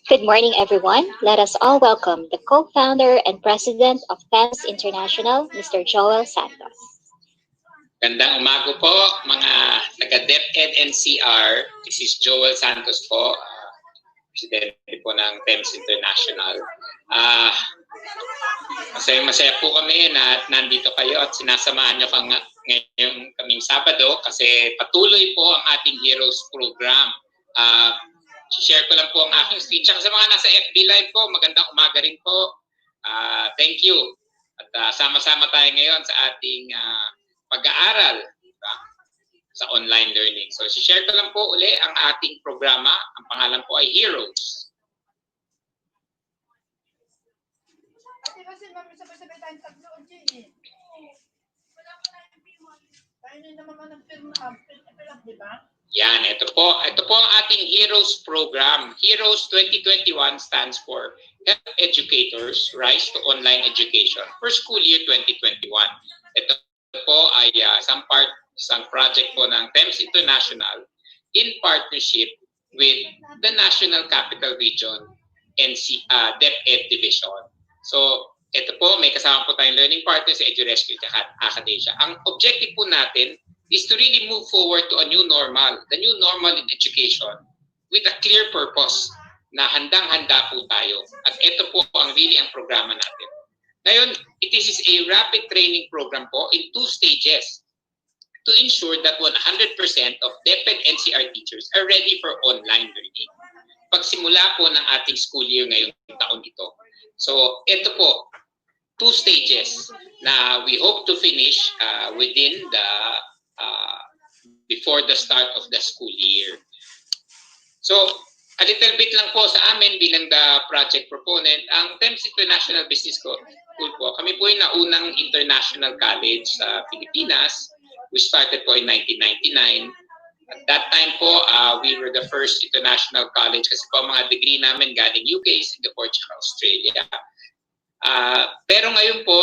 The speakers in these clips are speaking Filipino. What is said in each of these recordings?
Good morning, everyone. Let us all welcome the co-founder and president of TEMS International, Mr. Joel Santos. Gandang umaga po, mga taga-DepEd NCR. This is Joel Santos po, presidente po ng TEMS International. Masaya po kami na nandito kayo at sinasamahan nyo ngayong kaming Sabado kasi patuloy po ang ating Heroes Program. Share ko lang po ang aking screen. Tsaka sa mga nasa FB Live po, magandang umaga rin po. Thank you. At sama-sama tayo ngayon sa ating pag-aaral, diba? Sa online learning. So, share ko lang po uli ang ating programa. Ang pangalan po ay Heroes. Kasi mami sabay-sabay tayong tatlo, Jay. Wala ko na yung P1. Tayo na naman ang film-up, di ba? Yan, ito po ang ating HEROES program. HEROES 2021 stands for Help Educators Rise to Online Education for School Year 2021. Ito po ay isang project po ng TEMS International in partnership with the National Capital Region DepEd Division. So, ito po, may kasama po tayong learning partners sa EduRescue at Acadesia. Ang objective po natin is to really move forward to a new normal, the new normal in education, with a clear purpose na handang-handa po tayo. At ito po ang really ang programa natin. Ngayon, it is a rapid training program po in 2 stages to ensure that 100% of DepEd NCR teachers are ready for online learning. Pagsimula po ng ating school year ngayong taon ito. So, ito po, 2 stages na we hope to finish within the before the start of the school year. So, a little bit lang po sa amin bilang the project proponent, ang TEMS International Business School po, kami po yung naunang international college sa Pilipinas. We started po in 1999. At that time po, we were the first international college kasi po mga degree namin galing UK, Singapore, at Australia. Pero ngayon po,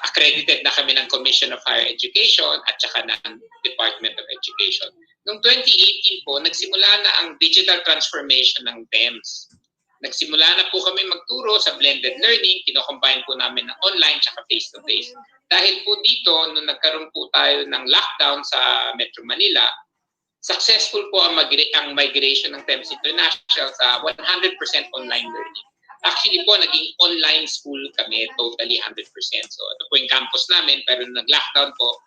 accredited na kami ng Commission of Higher Education at saka ng Department of Education. Noong 2018 po, nagsimula na ang digital transformation ng TEMS. Nagsimula na po kami magturo sa blended learning, kinocombine po namin ng online at face-to-face. Dahil po dito, nung nagkaroon po tayo ng lockdown sa Metro Manila, successful po ang migration ng TEMS International sa 100% online learning. Actually po, naging online school kami, totally 100%. So ito po yung campus namin, pero nung nag-lockdown po,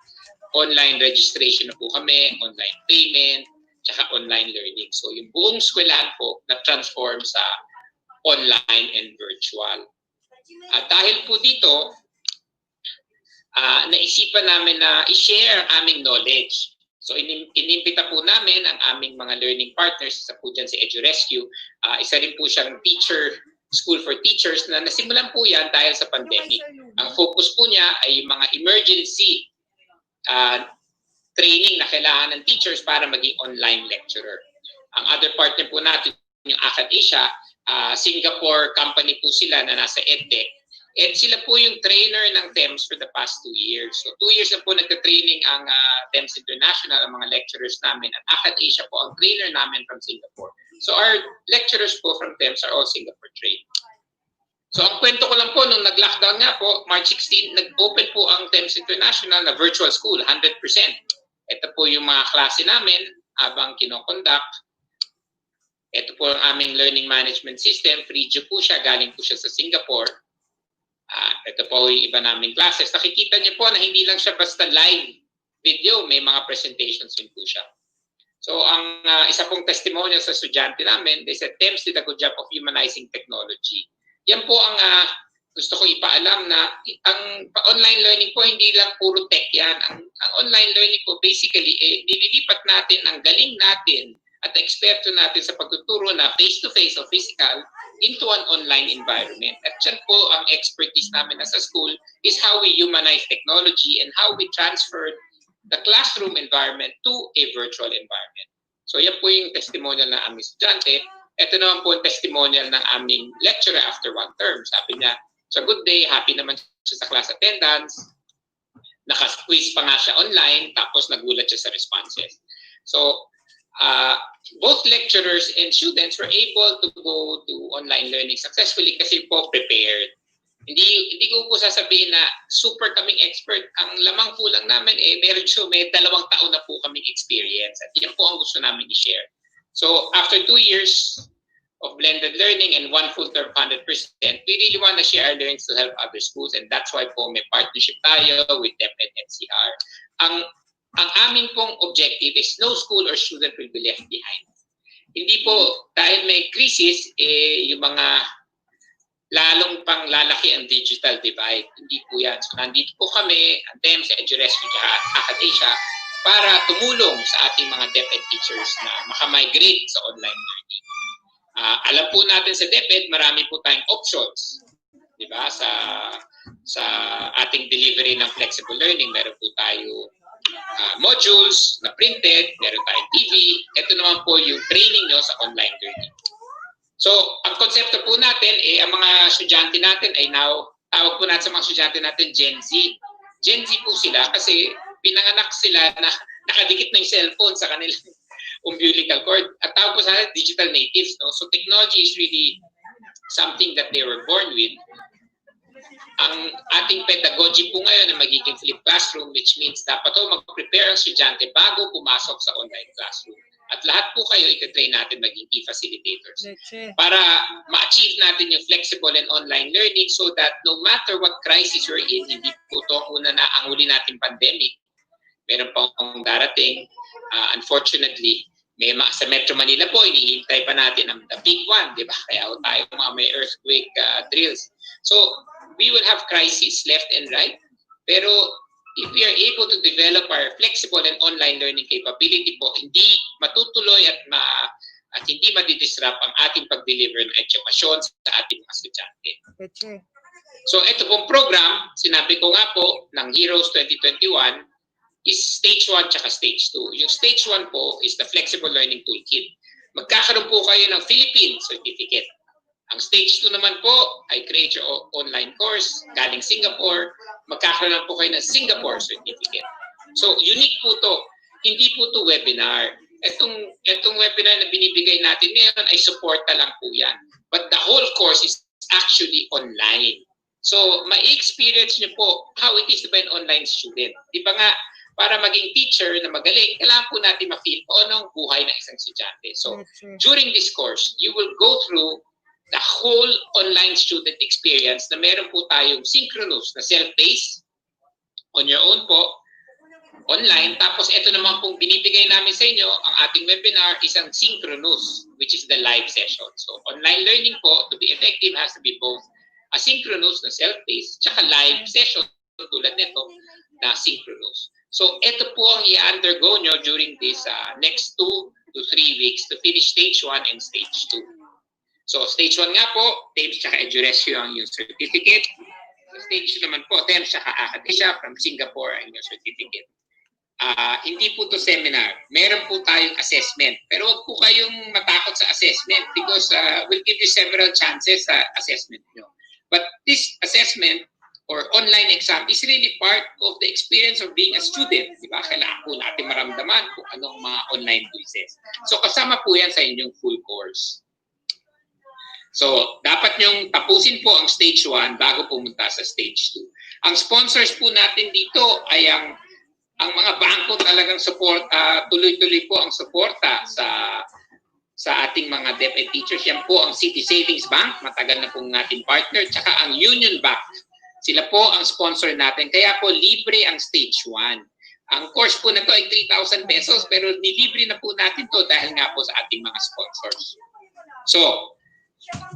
online registration na po kami, online payment, tsaka online learning. So yung buong eskwelahan po na-transform sa online and virtual. At dahil po dito, naisipan namin na i-share ang aming knowledge. So inimbita po namin ang aming mga learning partners, isa po dyan si EduRescue, isa rin po siyang school for teachers na nasimulan po yan dahil sa pandemic. Ang focus po niya ay yung mga emergency training na kailangan ng teachers para maging online lecturer. Ang other partner po natin, yung Acadesia, Singapore company po sila na nasa EdTech. And sila po yung trainer ng TEMS for the past 2 years. So 2 years na po nagka-training ang TEMS International, ang mga lecturers namin. At Acadesia po ang trainer namin from Singapore. So our lecturers po from TEMS are all Singapore trained. So ang kwento ko lang po, nung nag-lockdown nga po, March 16, nag-open po ang TEMS International na virtual school, 100%. Ito po yung mga klase namin habang kinoconduct. Ito po ang aming learning management system. Free po siya, galing po siya sa Singapore. Ito po yung iba naming classes. Nakikita niyo po na hindi lang siya basta live video, may mga presentations din po siya. So ang isa pong testimonial sa estudyante namin, they said, TEMS did a good job of humanizing technology. Yan po ang gusto kong ipaalam na ang online learning po hindi lang puro tech yan. Ang online learning po basically, nililipat natin ang galing natin at eksperto natin sa pagtuturo na face-to-face o physical into an online environment. At yan po ang expertise namin as a school is how we humanize technology and how we transfer the classroom environment to a virtual environment. So yan po yung testimonial ng aming estudyante. Ito naman po yung testimonial ng aming lecturer after 1 term. Sabi niya, it's a good day, happy naman siya sa class attendance, naka-quiz pa nga siya online, tapos nagulat siya sa responses. So, both lecturers and students were able to go to online learning successfully kasi po prepared. Hindi ko po sasabihin na super kaming expert. Ang lamang po lang namin may 2 taon na po kaming experience at yan po ang gusto namin i-share. So after 2 years of blended learning and 1 full term 100%, we really want to share our learnings to help other schools, and that's why po may partnership tayo with DepEd NCR. Ang aming pong objective is no school or student will be left behind. Hindi po dahil may crisis, yung mga lalong pang lalaki ang digital divide. Hindi po yan. So nandito po kami, ang TEMS, EduRescue at Acadesia, para tumulong sa ating mga DepEd teachers na makamigrate sa online learning. Alam po natin sa DepEd, marami po tayong options. Diba? Sa ating delivery ng flexible learning, meron po tayo modules na printed, meron tayong TV. Ito naman po yung training nyo sa online learning. So, ang konsepto po natin, ang mga estudyante natin ay now, tawag po natin sa mga estudyante natin Gen Z. Gen Z po sila kasi pinanganak sila na nakadikit ng cellphone sa kanilang umbilical cord. At tawag po sa digital natives. No? So, technology is really something that they were born with. Ang ating pedagogy po ngayon na magiging flipped classroom, which means dapat po mag-prepare ang estudyante bago pumasok sa online classroom. At lahat po kayo itatrain natin maging e-facilitators para ma-achieve natin yung flexible and online learning so that no matter what crisis you're in, hindi po ito ang huli nating pandemic. Meron pa akong darating. Unfortunately, sa Metro Manila po, inihintay pa natin ang the big one, di ba? Kaya tayo mga may earthquake drills. So, we will have crisis left and right. Pero if we are able to develop our flexible and online learning capability po, hindi matutuloy at hindi madidisrupt ang ating pag-deliver ng edukasyon sa ating mga estudyante. So ito pong program, sinabi ko nga po, ng Heroes 2021 is stage 1 tsaka stage 2. Yung stage 1 po is the Flexible Learning Toolkit. Magkakaroon po kayo ng Philippine Certificate. Ang stage 2 naman po ay create your online course galing Singapore. Magkakaroon lang po kayo ng Singapore Certificate. So, unique po to. Hindi po to webinar. Itong webinar na binibigay natin ngayon ay suporta lang po yan. But the whole course is actually online. So, ma-experience nyo po how it is to be an online student. Di ba nga, para maging teacher na magaling, kailangan po natin ma-feel kung anong buhay ng isang estudyante. So, during this course, you will go through the whole online student experience na meron po tayong synchronous na self-paced on your own po, online. Tapos ito naman pong binibigay namin sa inyo, ang ating webinar is ang synchronous, which is the live session. So online learning po, to be effective, has to be both asynchronous na self-paced, tsaka live session tulad nito na synchronous. So ito po ang i-undergo nyo during this next 2 to 3 weeks to finish stage 1 and stage 2. So, stage 1 nga po, TAMES tsaka EduRescue ang yung certificate. So, stage 2 naman po, TAMES tsaka Academia from Singapore ang yung certificate. Hindi po to seminar. Meron po tayong assessment. Pero huwag po kayong matakot sa assessment because we'll give you several chances sa assessment nyo. But this assessment or online exam is really part of the experience of being a student. Diba? Kailangan po natin maramdaman kung anong mga online quizzes. So, kasama po yan sa inyong full course. So, dapat nyong tapusin po ang stage 1 bago pumunta sa stage 2. Ang sponsors po natin dito ay ang mga bangko talagang support, tuloy-tuloy po ang suporta sa ating mga DepEd teachers. Yan po ang City Savings Bank, matagal na pong ating partner, tsaka ang Union Bank. Sila po ang sponsor natin. Kaya po libre ang stage 1. Ang course po na to ay 3,000 pesos pero nilibre na po natin to dahil nga po sa ating mga sponsors. So,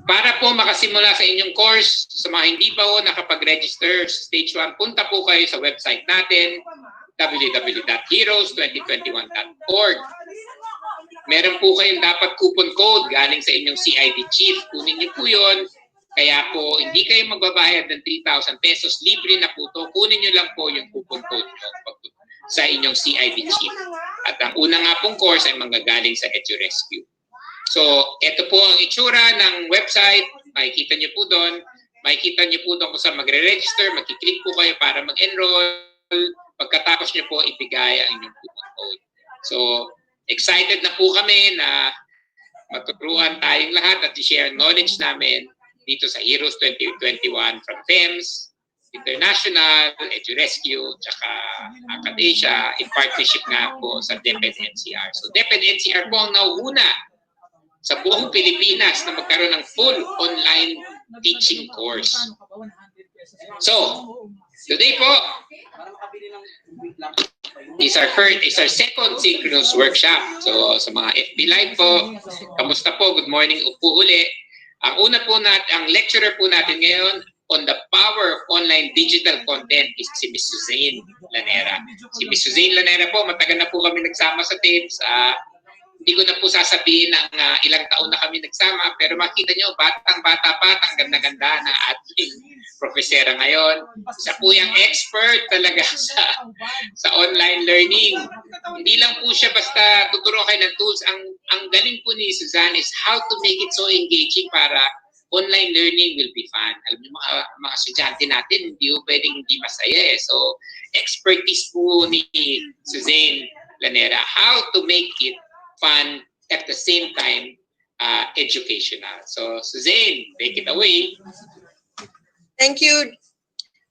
para po makasimula sa inyong course, sa mga hindi pa po nakapag-register stage 1, punta po kayo sa website natin, www.heroes2021.org. Meron po kayong dapat coupon code galing sa inyong CID chief. Kunin niyo po yun. Kaya po, hindi kayo magbabayad ng 3,000 pesos. Libre na po to. Kunin niyo lang po yung coupon code nyo sa inyong CID chief. At ang una nga pong course ay manggagaling sa EduRescue. So, ito po ang itsura ng website. Makikita niyo po doon. Makikita niyo po doon kung saan magre-register. Magkiklik po kayo para mag-enroll. Pagkatapos niyo po ibigay ang inyong coupon code. So, excited na po kami na matuturuan tayong lahat at i-share knowledge namin dito sa Heroes 2021 from TAMES, International, EduRescue, tsaka Academia in partnership nga po sa DepEd NCR. So, DepEd NCR po ang nauuna sa buong Pilipinas na magkaroon ng full online teaching course. So, today po is our second synchronous workshop. So, sa mga FB Live po, kamusta po? Good morning po uli. Ang una po ang lecturer po natin ngayon on the power of online digital content is si Ms. Suzanne Lanera. Si Ms. Suzanne Lanera po, matagal na po kami nagsama sa TAMES. Hindi ko na po sasabihin ng ilang taon na kami nagsama, pero makita nyo, batang-bata pa, ang ganda-ganda ng ating profesora ngayon. Isa po yung expert talaga sa online learning. Hindi lang po siya basta tuturo kayo ng tools. Ang galing po ni Suzanne is how to make it so engaging para online learning will be fun. Alam niyo, mga estudyante natin, hindi po pwedeng hindi masaya eh. So, expertise po ni Suzanne Lanera, how to make it fun at the same time educational. So, Suzanne, take it away. Thank you.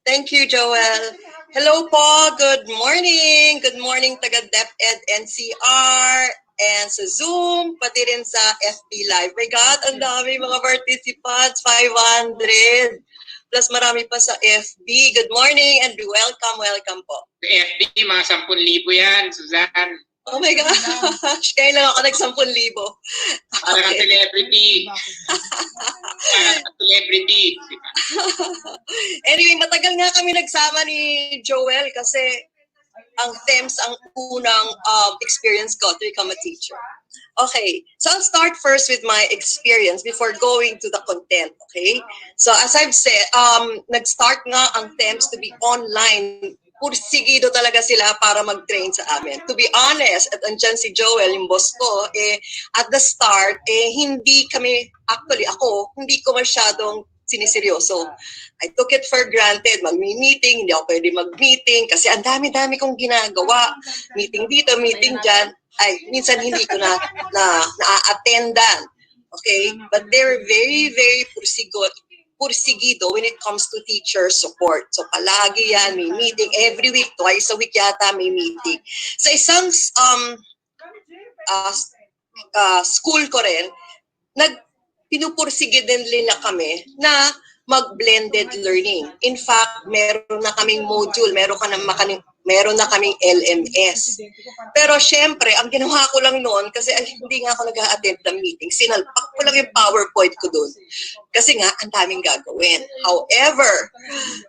Thank you, Joel. Hello po. Good morning. Good morning, taga DepEd NCR and sa Zoom, pati rin sa FB Live. My God, ang dami mga participants, 500. Plus marami pa sa FB. Good morning and welcome po. Sa FB, mga 10,000 yan, Suzanne. Oh my gosh, kaya lang ako nag-10,000. Para kang celebrity. Para kang celebrity. Anyway, matagal nga kami nagsama ni Joel kasi ang TEMS ang unang experience ko to become a teacher. Okay, so I'll start first with my experience before going to the content, okay? So as I've said, nag-start nga ang TEMS to be online. Pursigido talaga sila para mag-train sa amin. To be honest, at andyan si Joel, yung boss ko, at the start, hindi kami, actually ako, hindi ko masyadong siniseryoso. I took it for granted, mag-meeting, hindi ako pwede mag-meeting, kasi ang dami-dami kong ginagawa. Meeting dito, meeting dyan, ay, minsan hindi ko na-attendan. Okay? But they're very, very pursigido when it comes to teacher support. So palagi yan, may meeting every week, twice a week yata may meeting. Sa isang school ko rin, pinupursigid din nila kami na mag-blended learning. In fact, meron na kaming module, meron na kaming LMS. Pero syempre, ang ginawa ko lang noon, kasi hindi nga ako nag-a-attend ng meeting, sinalpak ko lang yung PowerPoint ko doon. Kasi nga, ang daming gagawin. However,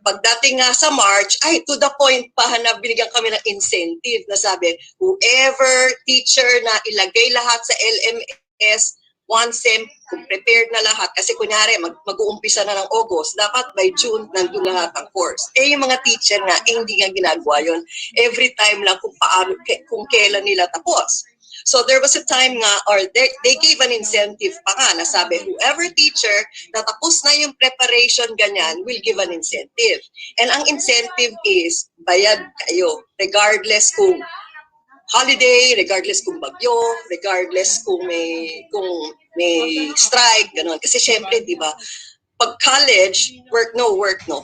pagdating nga sa March, to the point pa na binigyan kami ng incentive na sabi, whoever teacher na ilagay lahat sa LMS, one sem, kung prepared na lahat, kasi kunyari, mag-uumpisa na ng August, dapat by June, nandun lahat ang course. Yung mga teacher nga, hindi nga ginagawa yun. Every time lang kung kailan nila tapos. So there was a time nga, or they gave an incentive pa nga, na sabi, whoever teacher na tapos na yung preparation ganyan, will give an incentive. And ang incentive is, bayad kayo, regardless kung holiday, regardless kung bagyo, regardless kung may strike, gano'n. Kasi syempre, di ba, pag college, work no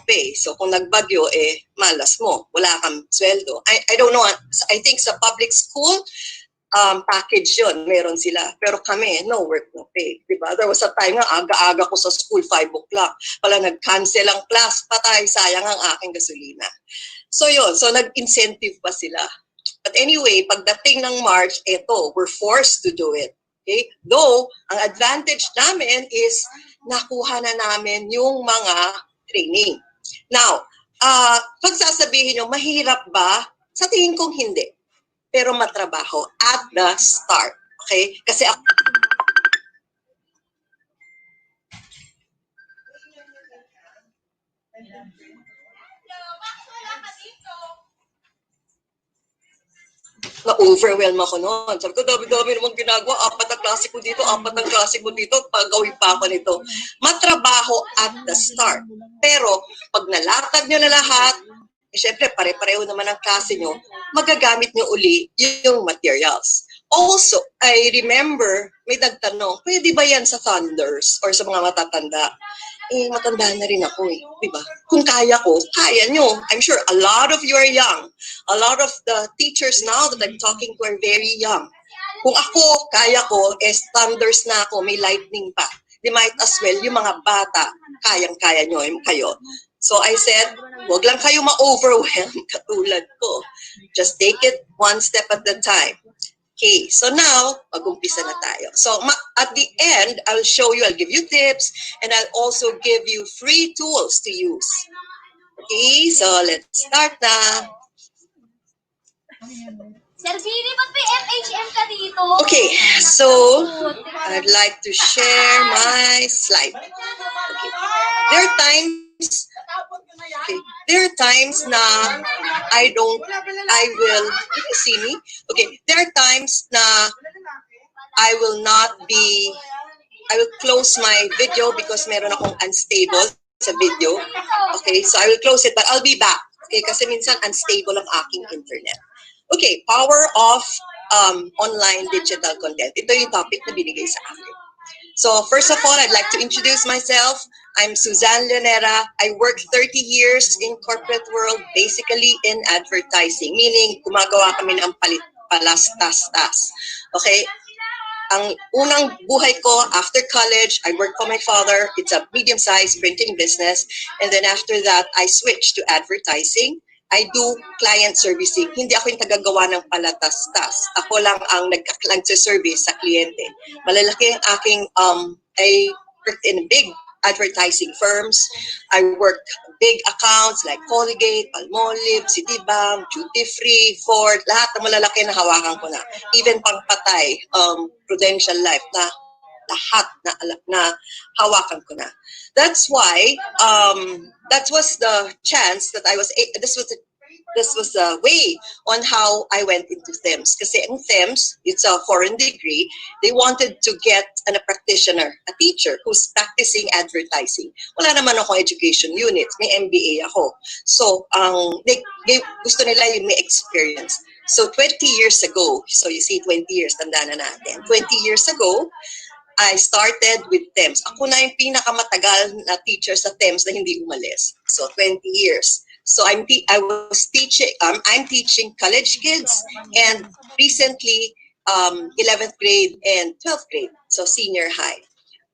pay. So kung nagbagyo, malas mo, wala kang sweldo. I don't know, I think sa public school, package yun, meron sila. Pero kami, no work, no pay. Diba? There was a time nga, aga-aga ko sa school, 5 o'clock. Pala nag-cancel ang class, patay, sayang ang aking gasolina. So yun, so nag-incentive pa sila. But anyway, pagdating ng March, we're forced to do it. Okay? Though, ang advantage namin is nakuha na namin yung mga training. Now, pag sasabihin nyo, mahirap ba? Sa tingin kong hindi. Pero matrabaho at the start. Okay? Kasi ako, na-overwhelm ako noon. Sabi ko, dami-dami naman ginagawa. 4 na klase ko dito, 4 na klase ko dito. Pagawin pa ako nito. Matrabaho at the start. Pero, pag nalatag nyo na lahat, syempre, pare-pareho naman ang klase nyo, magagamit nyo uli yung materials. Also, I remember, may nagtanong, pwede ba yan sa Thunders or sa mga matatanda? Matanda na rin ako diba? Kung kaya ko, kaya nyo. I'm sure a lot of you are young. A lot of the teachers now that I'm talking to are very young. Kung ako, kaya ko, Thunders na ako, may lightning pa. They might as well, yung mga bata, kayang-kaya nyo, kayo. So I said, wag lang kayo ma-overwhelm katulad ko. Just take it one step at a time. Okay, so now, mag-umpisa na tayo. So at the end, I'll show you, I'll give you tips, and I'll also give you free tools to use. Okay, so let's start na. Sir Vini, ba't may FHM ka dito? Okay, so I'd like to share my slide. Okay. There are times Okay. There are times na can you see me? Okay. There are times na I will not be, I will close my video because meron akong unstable sa video. Okay, so I will close it, but I'll be back. Okay, kasi minsan unstable ang aking internet. Okay, power of online digital content. Ito yung topic na binigay sa akin. So first of all, I'd like to introduce myself. I'm Suzanne Leonera. I worked 30 years in corporate world, basically in advertising, meaning gumagawa kami ng palastas-tas. Okay? Ang unang buhay ko after college, I worked for my father. It's a medium-sized printing business. And then after that, I switched to advertising. I do client servicing. Hindi ako yung tagagawa ng palatastas. Ako lang ang nagsa-service sa kliyente. Malalaki ang aking, I worked in big advertising firms. I worked big accounts like Colgate, Palmolive, Citibank, Duty Free, Ford, lahat ng malalaki na hawakan ko na. Even pangpatay, Prudential Life, na lahat na hawakan ko na. That's why that was the chance that this was the way on how I went into THEMS. Kasi ang THEMS, it's a foreign degree. They wanted to get a practitioner, a teacher who's practicing advertising. Wala naman ako education unit, may MBA ako. So gusto nila yung may experience. So 20 years ago, so you see 20 years, tanda na natin. 20 years ago, I started with THEMS. Ako na yung pinakamatagal na teacher sa THEMS na hindi umalis. So 20 years. So I'm teaching college kids, and recently 11th grade and 12th grade, so senior high.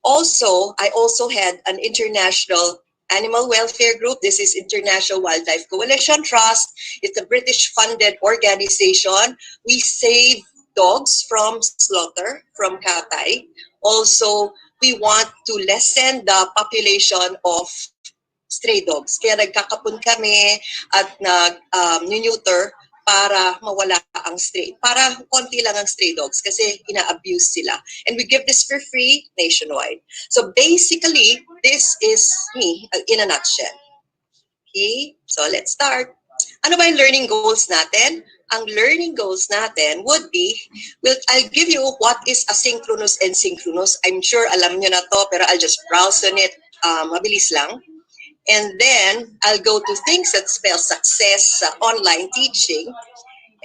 Also, I also had an international animal welfare group. This is International Wildlife Coalition Trust. It's a British-funded organization. We save dogs from slaughter, from katay. Also, we want to lessen the population of stray dogs. Kaya nagkakapon kami at nag-neuter para mawala ang stray. Para konti lang ang stray dogs kasi ina-abuse sila. And we give this for free nationwide. So basically, this is me in a nutshell. Okay, so let's start. Ano ba yung learning goals natin? Ang learning goals natin would be, I'll give you what is asynchronous and synchronous. I'm sure alam nyo na to, pero I'll just browse on it. Mabilis lang. And then, I'll go to things that spell success sa online teaching.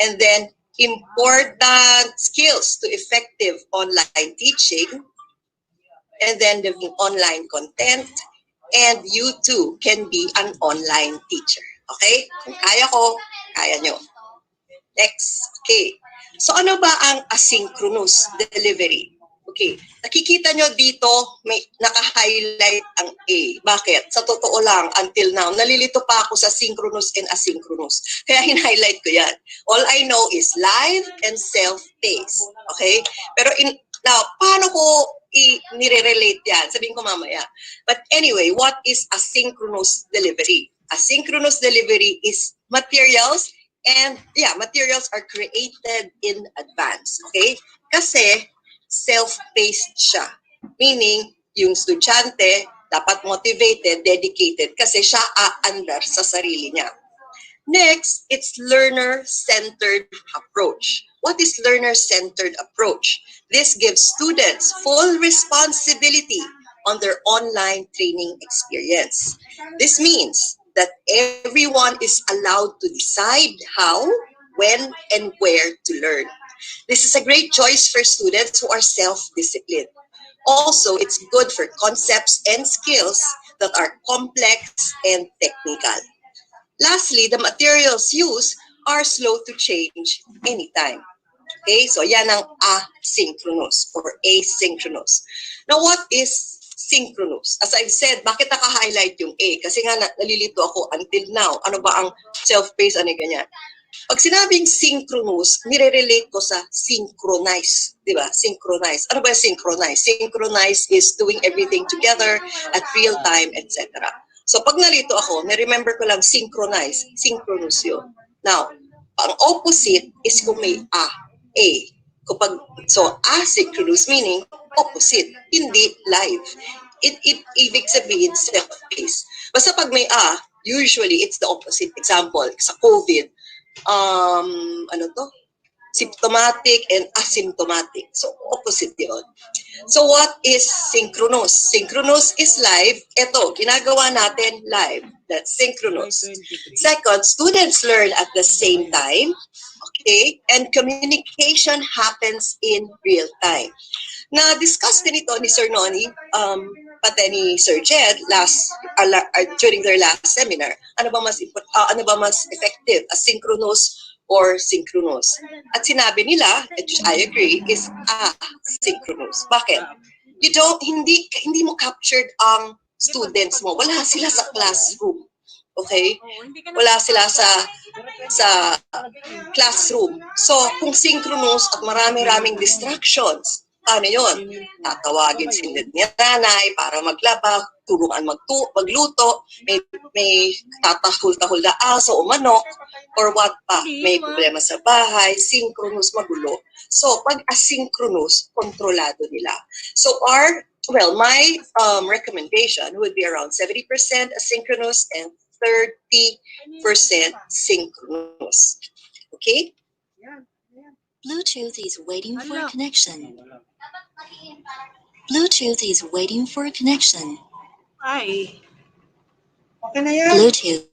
And then, important skills to effective online teaching. And then, the online content. And you too can be an online teacher. Okay? Kung kaya ko, kaya nyo. Next. Okay. So ano ba ang asynchronous delivery? Okay. Nakikita nyo dito, may naka-highlight ang A. Bakit? Sa totoo lang, until now, nalilito pa ako sa synchronous and asynchronous. Kaya hin-highlight ko yan. All I know is live and self-paced. Okay? Pero now, paano ko nire-relate yan? Sabihin ko mamaya. But anyway, what is asynchronous delivery? Asynchronous delivery is materials. And materials are created in advance, okay? Kasi self-paced siya. Meaning, yung estudyante dapat motivated, dedicated, kasi siya aandar sa sarili niya. Next, it's learner-centered approach. What is learner-centered approach? This gives students full responsibility on their online training experience. This means that everyone is allowed to decide how, when, and where to learn. This is a great choice for students who are self-disciplined. Also, it's good for concepts and skills that are complex and technical. Lastly, the materials used are slow to change anytime. Okay, so yan ang asynchronous or asynchronous. Now, what is synchronous? As I've said, bakit naka-highlight yung A? Kasi nga nalilito ako until now. Ano ba ang self-paced? Ano ganyan? Pag sinabing synchronous, nire-relate ko sa synchronize. Di ba? Synchronize. Ano ba yung synchronize? Synchronize is doing everything together at real time, etc. So pag nalito ako, niremember ko lang synchronize. Synchronous yun. Now, ang opposite is kung may A. So asynchronous meaning opposite, hindi live. It ibig sabihin self-paced. Basta pag may Usually, it's the opposite. Example, sa COVID, ano to? Symptomatic and asymptomatic. So, opposite yun. So, what is synchronous? Synchronous is live. Ito, ginagawa natin live. That's synchronous. Second, students learn at the same time. Okay? And communication happens in real time. Na-discuss din ito ni Sir Noni, pati ni Sir Jed during their last seminar. Ano ba mas effective, asynchronous or synchronous? At sinabi nila, which I agree, is synchronous. Bakit? Hindi mo captured ang students mo. Wala sila sa classroom. Okay? Wala sila sa classroom. So, kung synchronous at marami-raming distractions, ano yun? Tatawagin si nanay para maglaba, turuan magluto, may tatahol-tahol na aso o manok, or what pa, may problema sa bahay, synchronous, magulo. So, pag asynchronous, kontrolado nila. So, my recommendation would be around 70% asynchronous and 30% synchronous. Okay? Bluetooth is waiting for connection. Bluetooth is waiting for connection. Ay. Okay na yan. Bluetooth.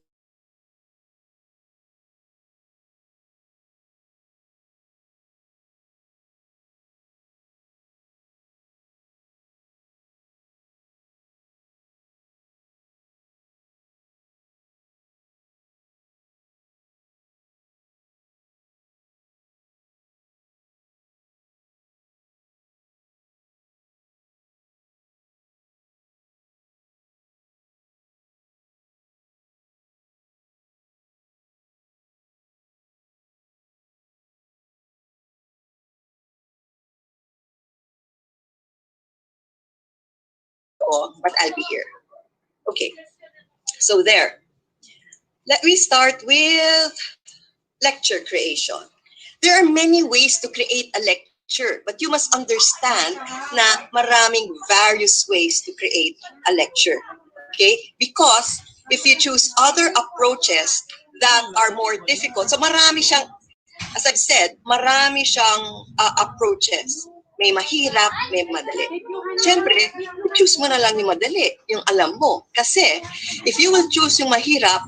But I'll be here. Okay. So there. Let me start with lecture creation. There are many ways to create a lecture, but you must understand na maraming various ways to create a lecture. Okay? Because if you choose other approaches that are more difficult, so marami siyang, as I've said, marami siyang approaches. May mahirap, may madali. Siyempre, choose mo na lang yung madali, yung alam mo. Kasi, if you will choose yung mahirap,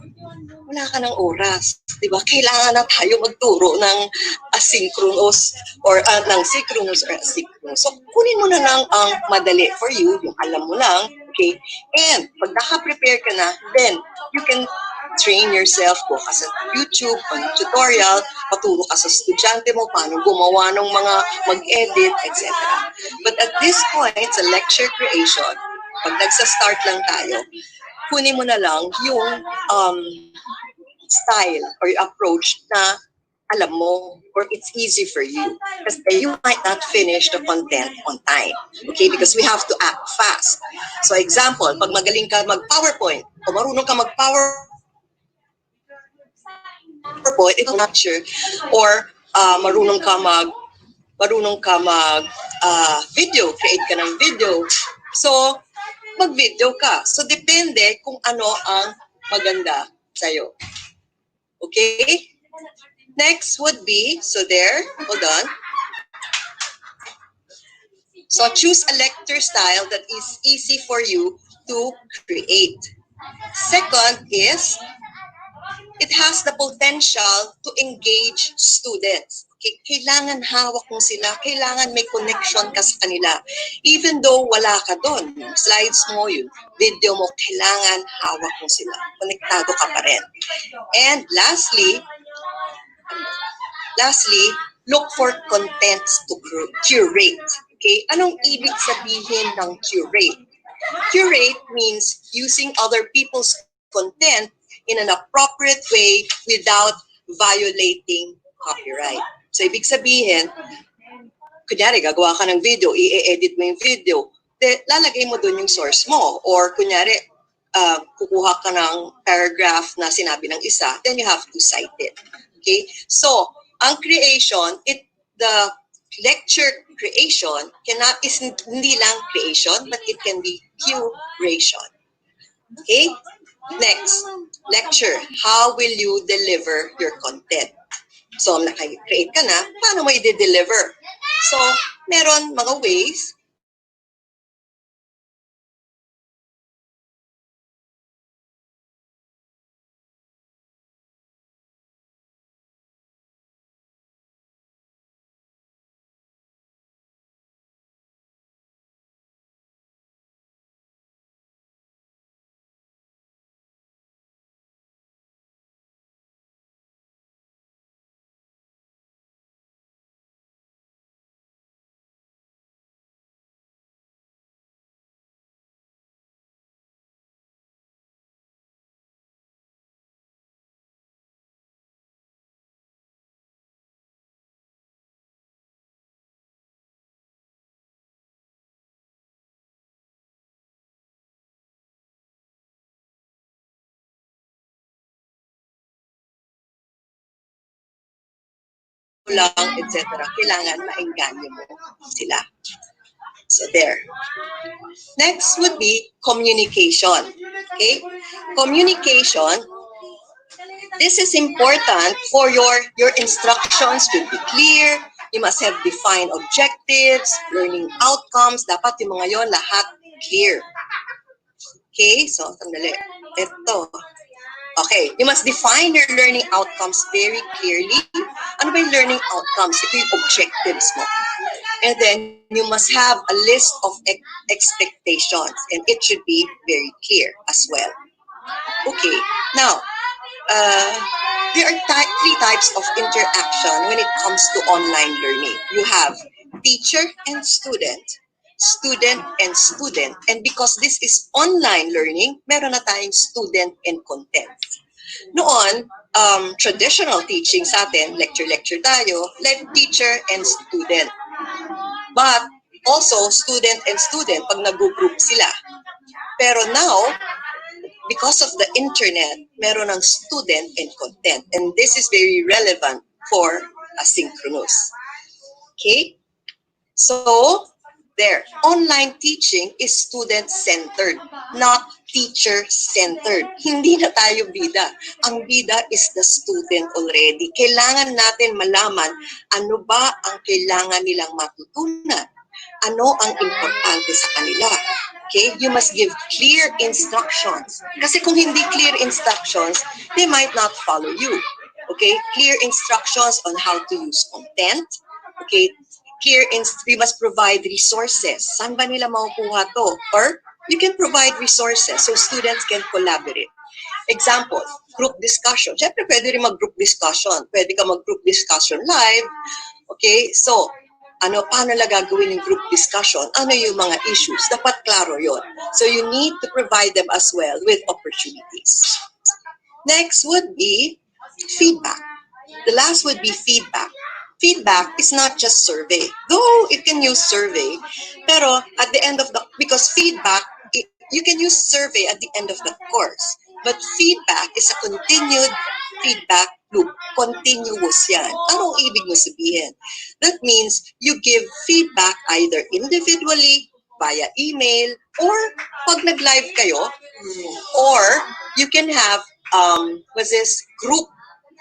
wala ka ng oras. Diba? Kailangan na tayo magturo ng asynchronous or ng synchronous or asynchronous. So, kunin mo na lang ang madali for you, yung alam mo lang. Okay? And, pag naka-prepare ka na, then, you can train yourself, go ka sa YouTube, tutorial, paturo ka sa estudyante mo, paano gumawa ng mga mag-edit, etc. But at this point, sa lecture creation, pag nagsa-start lang tayo, kunin mo na lang yung style or your approach na alam mo or it's easy for you. Because you might not finish the content on time. Okay? Because we have to act fast. So example, pag magaling ka mag-PowerPoint o marunong ka mag-PowerPoint, it's not sure, or marunong ka mag video, create ka ng video. So, mag-video ka. So, depende kung ano ang maganda sa'yo. Okay? Next would be, so there, hold on. So, choose a lecture style that is easy for you to create. Second is, it has the potential to engage students. Okay? Kailangan hawak mo sila, kailangan may connection ka sa kanila. Even though wala ka doon, yung slides mo, yung video mo, kailangan hawak mo sila. Konektado ka pa rin. And lastly, look for contents to curate. Okay? Anong ibig sabihin ng curate? Curate means using other people's content in an appropriate way without violating copyright. So, ibig sabihin, kunyari, gagawa ka ng video, i-edit mo yung video, lalagay mo dun yung source mo. Or, kunyari, kukuha ka ng paragraph na sinabi ng isa, then you have to cite it. Okay? So, ang creation, the lecture creation hindi lang creation, but it can be curation. Okay? Next, lecture. How will you deliver your content? So, naka-create ka na, paano mo i-deliver? So, meron mga ways. Lang, etc. Kailangan maengganyo mo sila. So there. Next would be communication. Okay? Communication, this is important for your instructions to be clear. You must have defined objectives, learning outcomes. Dapat yung mga yon lahat clear. Okay? So, sandali. Ito. Okay, you must define your learning outcomes very clearly. Ano ba yung learning outcomes? Ito yung objectives mo. And then, you must have a list of expectations. And it should be very clear as well. Okay, now, there are three types of interaction when it comes to online learning. You have teacher and student and student. And because this is online learning, meron na tayong student and content. Noon, traditional teaching sa atin, lecture tayo, like teacher and student. But also, student and student, pag nag-group sila. Pero now, because of the internet, meron ng student and content. And this is very relevant for asynchronous. Okay? So, there. Online teaching is student-centered, not teacher-centered. Hindi na tayo bida. Ang bida is the student already. Kailangan natin malaman ano ba ang kailangan nilang matutunan. Ano ang importante sa kanila. Okay? You must give clear instructions. Kasi kung hindi clear instructions, they might not follow you. Okay? Clear instructions on how to use content. Okay? We must provide resources. Saan ba nila makukuha to? Or you can provide resources so students can collaborate. Example, group discussion. Siyempre, pwede rin mag-group discussion. Pwede ka mag-group discussion live. Okay? So, paano na gagawin yung group discussion? Ano yung mga issues? Dapat klaro yon. So, you need to provide them as well with opportunities. Next would be feedback. The last would be feedback. Feedback is not just survey. Though it can use survey, pero at the end of because feedback, you can use survey at the end of the course. But feedback is a continued feedback loop. Continuous yan. Anong ibig mo sabihin? That means you give feedback either individually, via email, or pag nag-live kayo, or you can have group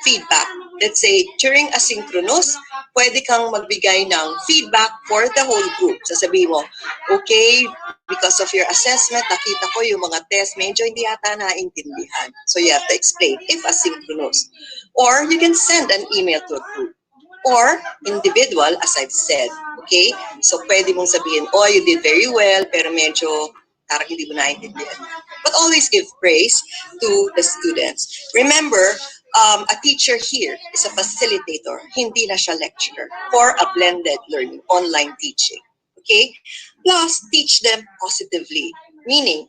feedback. Let's say, during asynchronous, pwede kang magbigay ng feedback for the whole group. Sasabihin mo, okay, because of your assessment, nakita ko yung mga test, medyo hindi yata naintindihan. So you have to explain if asynchronous. Or you can send an email to a group. Or individual, as I've said. Okay? So pwede mong sabihin, oh, you did very well, pero medyo parang hindi mo naintindihan. But always give praise to the students. Remember, a teacher here is a facilitator, hindi na siya lecturer, for a blended learning, online teaching. Okay? Plus, teach them positively. Meaning,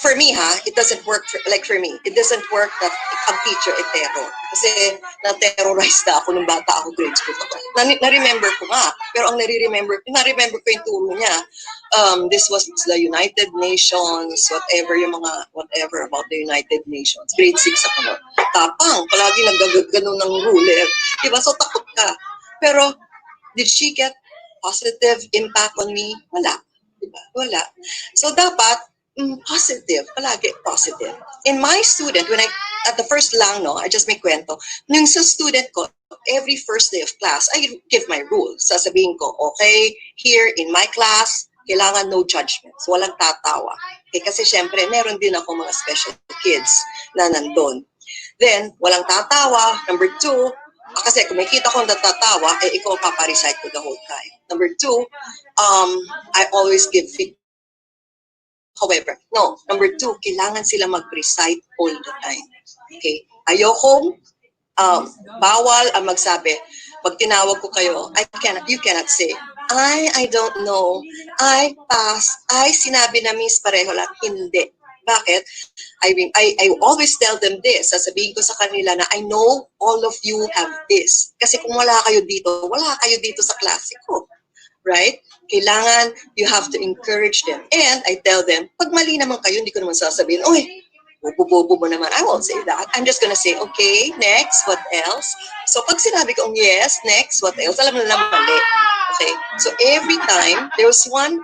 for me it doesn't work for me. It doesn't work that ang teacher ay terror. Kasi na-terrorize na ako nung bata ako grade school. Na-remember ko nga. Pero ang na-remember ko yung turo niya. This was the United Nations, whatever about the United Nations. Grade 6 ako no. Tapang, palagi nagganon ng ruler. Diba? So takot ka. Pero, did she get positive impact on me? Wala. Diba? Wala. So dapat, positive, palagi positive. In my student, at the first lang, no, I just may kwento, nung sa student ko, every first day of class, I give my rules. Sasabihin ko, okay, here in my class, kailangan no judgments, walang tatawa. Okay, kasi syempre, meron din ako mga special kids na nandun. Then, walang tatawa. Number two, kasi kung makita ko natatawa, ikaw paparecite ko the whole time. Number two, I always give feedback. However, no, number two, kailangan sila mag-recite all the time. Okay? Ayokong bawal ang magsabi. Pag tinawag ko kayo, you cannot say, I don't know, I passed, sinabi na miss pareho lahat. Hindi. Bakit? I always tell them this. Sasabihin ko sa kanila na I know all of you have this. Kasi kung wala kayo dito sa klase ko. Right? Kailangan, you have to encourage them. And I tell them, pag mali naman kayo, hindi ko naman sasabihin, oy, bobo mo naman. I won't say that. I'm just gonna say, okay, next, what else? So pag sinabi ko, yes, next, what else? Alam na lang mali. Okay? So every time, there was one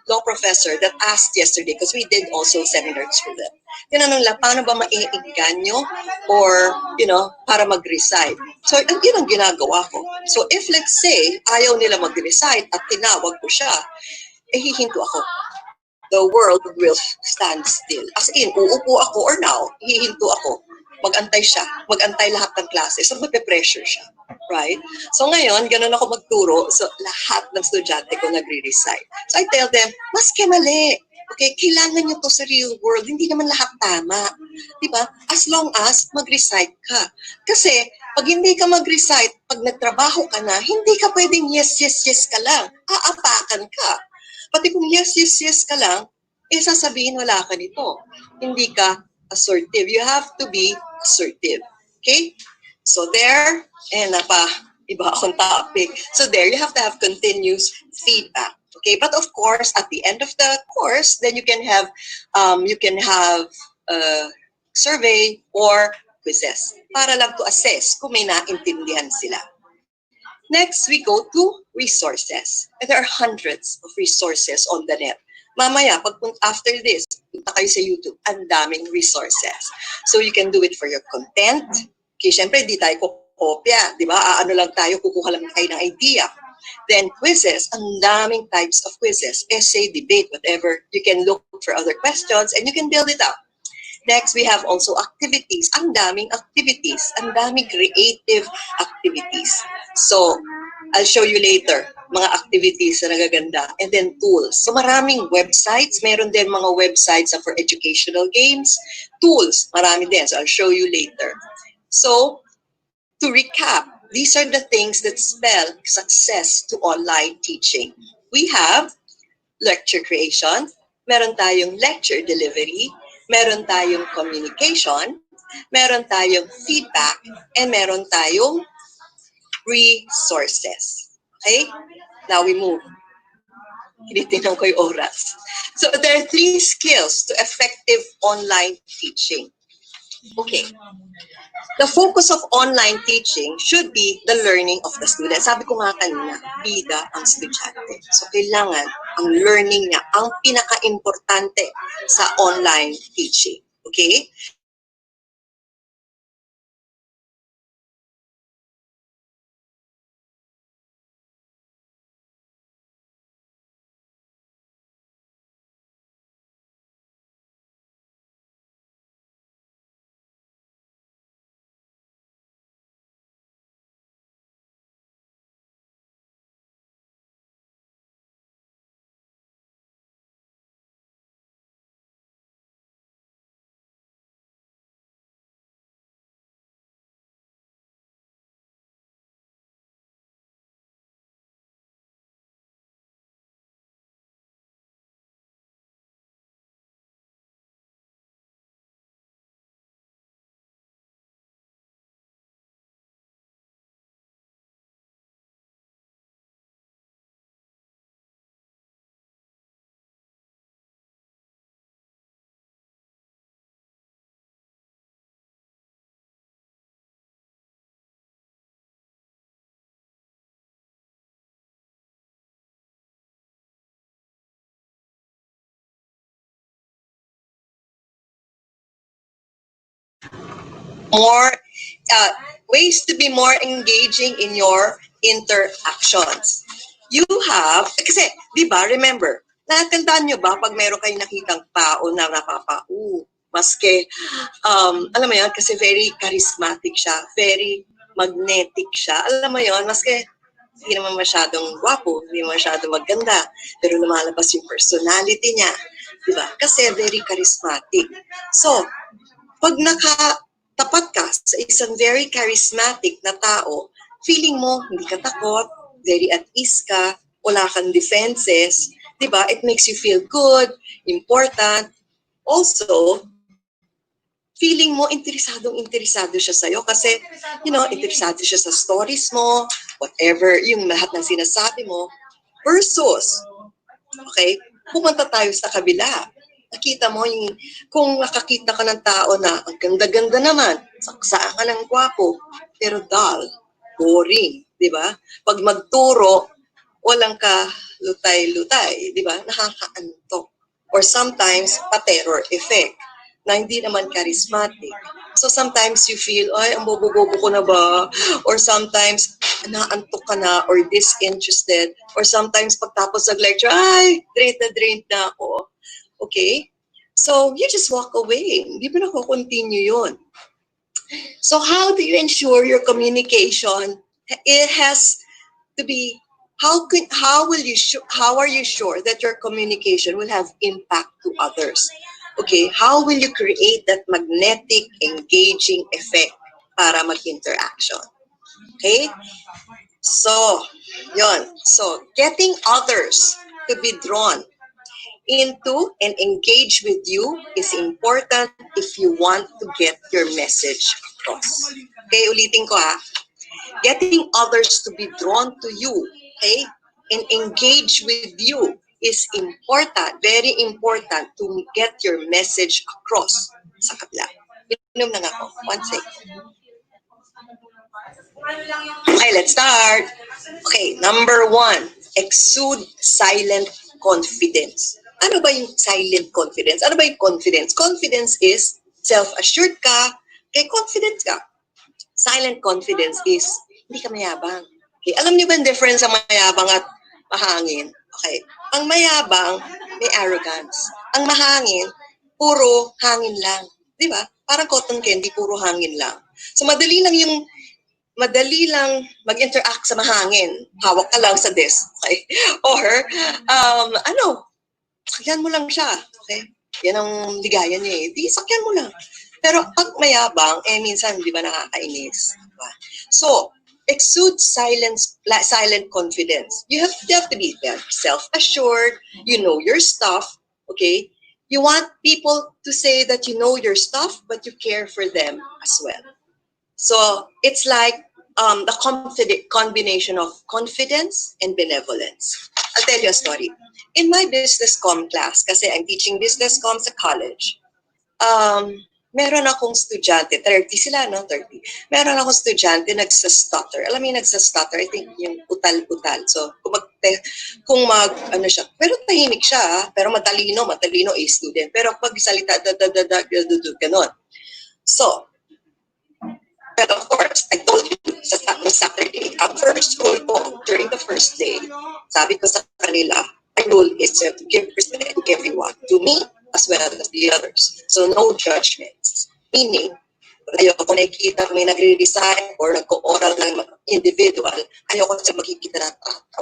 law professor that asked yesterday, because we did also seminars for them. Tinanong lang, paano ba maiinganyo or, para mag-recite? So, yun ang ginagawa ko. So, if let's say, ayaw nila mag-recite at tinawag ko siya, hihinto ako. The world will stand still. As in, uupo ako or now, hihinto ako. Mag-antay siya. Mag-antay lahat ng klase. So, magpe-pressure siya. Right? So, ngayon, ganun ako magturo. So, lahat ng estudyante ko nagre-recite. So, I tell them, maski mali. Okay, kailangan nyo to sa real world. Hindi naman lahat tama. Diba? As long as mag-recite ka. Kasi, pag hindi ka mag-recite, pag nagtrabaho ka na, hindi ka pwedeng yes, yes, yes ka lang. Aapakan ka. Pati kung yes, yes, yes ka lang, sasabihin wala ka nito. Hindi ka assertive. You have to be assertive. Okay? So there, iba akong topic. So there, you have to have continuous feedback. Okay, but of course, at the end of the course, then you can have survey or quizzes para lang to assess kung may naintindihan sila. Next, we go to resources. And there are hundreds of resources on the net. Mamaya, after this, punta kayo sa YouTube, ang daming resources. So you can do it for your content. Okay, syempre, di tayo kopya, di ba? Ano lang tayo, kukuha lang tayo ng idea. Then quizzes, ang daming types of quizzes. Essay, debate, whatever. You can look for other questions and you can build it up. Next, we have also activities. Ang daming activities. Ang daming creative activities. So, I'll show you later mga activities na nagaganda. And then tools. So, maraming websites. Meron din mga websites for educational games. Tools, marami din. So, I'll show you later. So, to recap, these are the things that spell success to online teaching. We have lecture creation, meron tayong lecture delivery, meron tayong communication, meron tayong feedback, and meron tayong resources. Okay? Now we move. Tinitingnan ko yung oras. So there are 3 skills to effective online teaching. Okay. The focus of online teaching should be the learning of the student. Sabi ko nga kanina, bida ang estudyante. So, kailangan ang learning niya ang pinaka-importante sa online teaching. Okay? more ways to be more engaging in your interactions. You have, kasi, di ba, remember, natandaan nyo ba pag meron kayong nakitang tao na maske, alam mo yun, kasi very charismatic siya, very magnetic siya. Alam mo yun, maske, hindi naman masyadong gwapo, hindi naman masyadong maganda, pero lumalabas yung personality niya. Di ba? Kasi very charismatic. So, pag nakatapat ka sa isang very charismatic na tao, feeling mo hindi ka takot, very at ease ka, wala kang defenses, di ba? It makes you feel good, important. Also, feeling mo interesado siya sa'yo kasi, interesado siya sa stories mo, whatever, yung lahat ng sinasabi mo, versus, okay, pumunta tayo sa kabila. Nakita mo kung nakakita ka ng tao na ang ganda-ganda naman, saksa ka ng gwapo, pero dull, boring, di ba? Pag magturo, walang ka lutay-lutay, di ba? Nakakaantok. Or sometimes, pa-terror effect na hindi naman charismatic. So sometimes you feel, ay, ang bobo-bobo ko na ba? Or sometimes, naantok ka na or disinterested. Or sometimes, pagtapos ng lecture, ay, drained na ako. Okay? So, you just walk away. Hindi ba continue yun? So, how do you ensure your communication? It has to be, how are you sure that your communication will have impact to others? Okay, how will you create that magnetic, engaging effect para mag-interaction? Okay? So, yun. So, getting others to be drawn into and engage with you is important if you want to get your message across. Okay, ulitin ko ha. Getting others to be drawn to you, okay, and engage with you is important, very important to get your message across sa kabila. Inom lang ako. One second. Okay, let's start. Okay, number 1, exude silent confidence. Ano ba yung silent confidence? Ano ba yung confidence? Confidence is self-assured ka, kaya confident ka. Silent confidence is hindi ka mayabang. Okay, alam niyo ba yung difference sa mayabang at mahangin? Okay, ang mayabang may arrogance. Ang mahangin, puro hangin lang. Di ba? Parang cotton candy, puro hangin lang. So madali lang mag-interact sa mahangin. Hawak ka lang sa desk. Okay? Or, sakyan mo lang siya. Okay? Yan ang ligaya niya eh. Di, sakyan mo lang. Pero pag mayabang, minsan, di ba, nakakainis. Diba? So, exude silent confidence. You have to be self-assured. You know your stuff. Okay? You want people to say that you know your stuff, but you care for them as well. So, it's like the combination of confidence and benevolence. I'll tell you a story. In my business comm class, kasi I'm teaching business comm sa college, meron akong estudyante, 30 sila, no? 30. Meron akong estudyante nagsa-stutter. Alam mo yung nagsa-stutter? I think yung utal-utal. So, siya. Pero tahimik siya, pero matalino a student. Pero pag salita, ganon. So, but of course, I told you sa Saturday, ang first rule ko during the first day, sabi ko sa kanila, my rule is to give respect to everyone, to me as well as the others. So no judgments. Meaning, ayoko nakikita may nagre-resign or nagko-oral ng individual, ayoko sa makikita na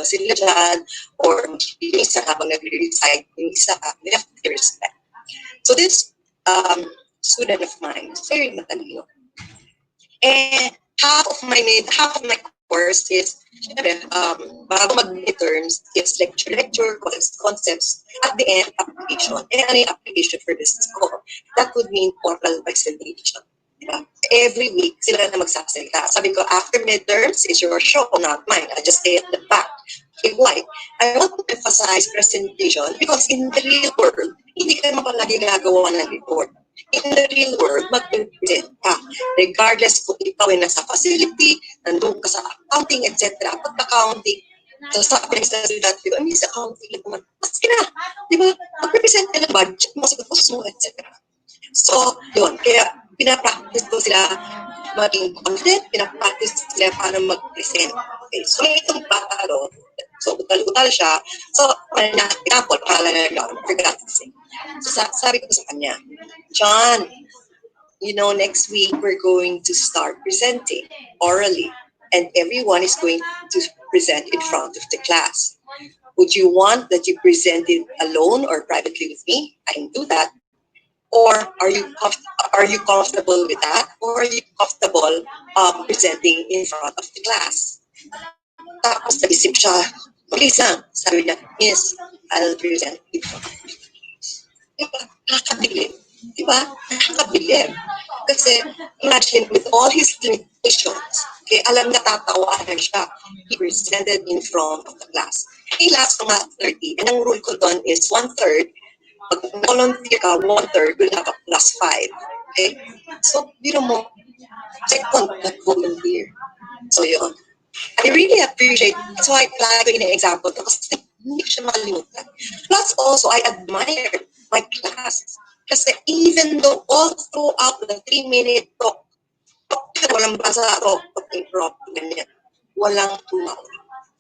sila dyan or isa habang nagre-resign yung isa, they have to respect. So this student of mine is very matalino. And half of my course is, bago mag-midterms, is lecture, concepts, at the end, application. And ano yung application for business ko? That would mean oral presentation. Diba? Every week, sila na magsasalita. Sabi ko, after midterms, is your show, not mine. I just stay at the back. Okay, why? I want to emphasize presentation because in the real world, hindi ka naman palagi gagawa ng report. In the real world, mag-present ka. Regardless kung ikaw ay nasa facility, nandun ka sa accounting, etc. Pag-accounting, sa pinagsasalat, di ba? May sa accounting, mas ka na. Di ba? Mag-represent ka ng budget mo sa cost mo, etc. So, yun. Kaya, pinapractice ko sila maging confident, pinapractice sila paano mag-present. Okay, so itong bata, so utal-utal siya. So, example, pala na forgot to say. So, sabi ko sa kanya, John, you know, next week we're going to start presenting orally, and everyone is going to present in front of the class. Would you want that you present it alone or privately with me? I can do that. Or are you comfortable with that? Or are you comfortable presenting in front of the class? Tapos nag-isip siya, mag-isa. Sabi niya, yes, I'll present in front of the class. Diba? Nakakabilib. Diba? Nakakabilib. Kasi, imagine, with all his limitations, okay, alam na tatawanan siya. He presented in front of the class. He last mga 30. And ang rule ko doon is 1/3. Pag volunteer ka, 1/3 will have a +5. Okay? So, biro mo, second nag-volunteer. So, yun. I really appreciate, that's why lagi ko ina-example to kasi hindi ko siya makalimutan. Plus also, I admire my class. Kasi even though all throughout the 3-minute talk, walang basa, talk, ganyan, walang tumawa.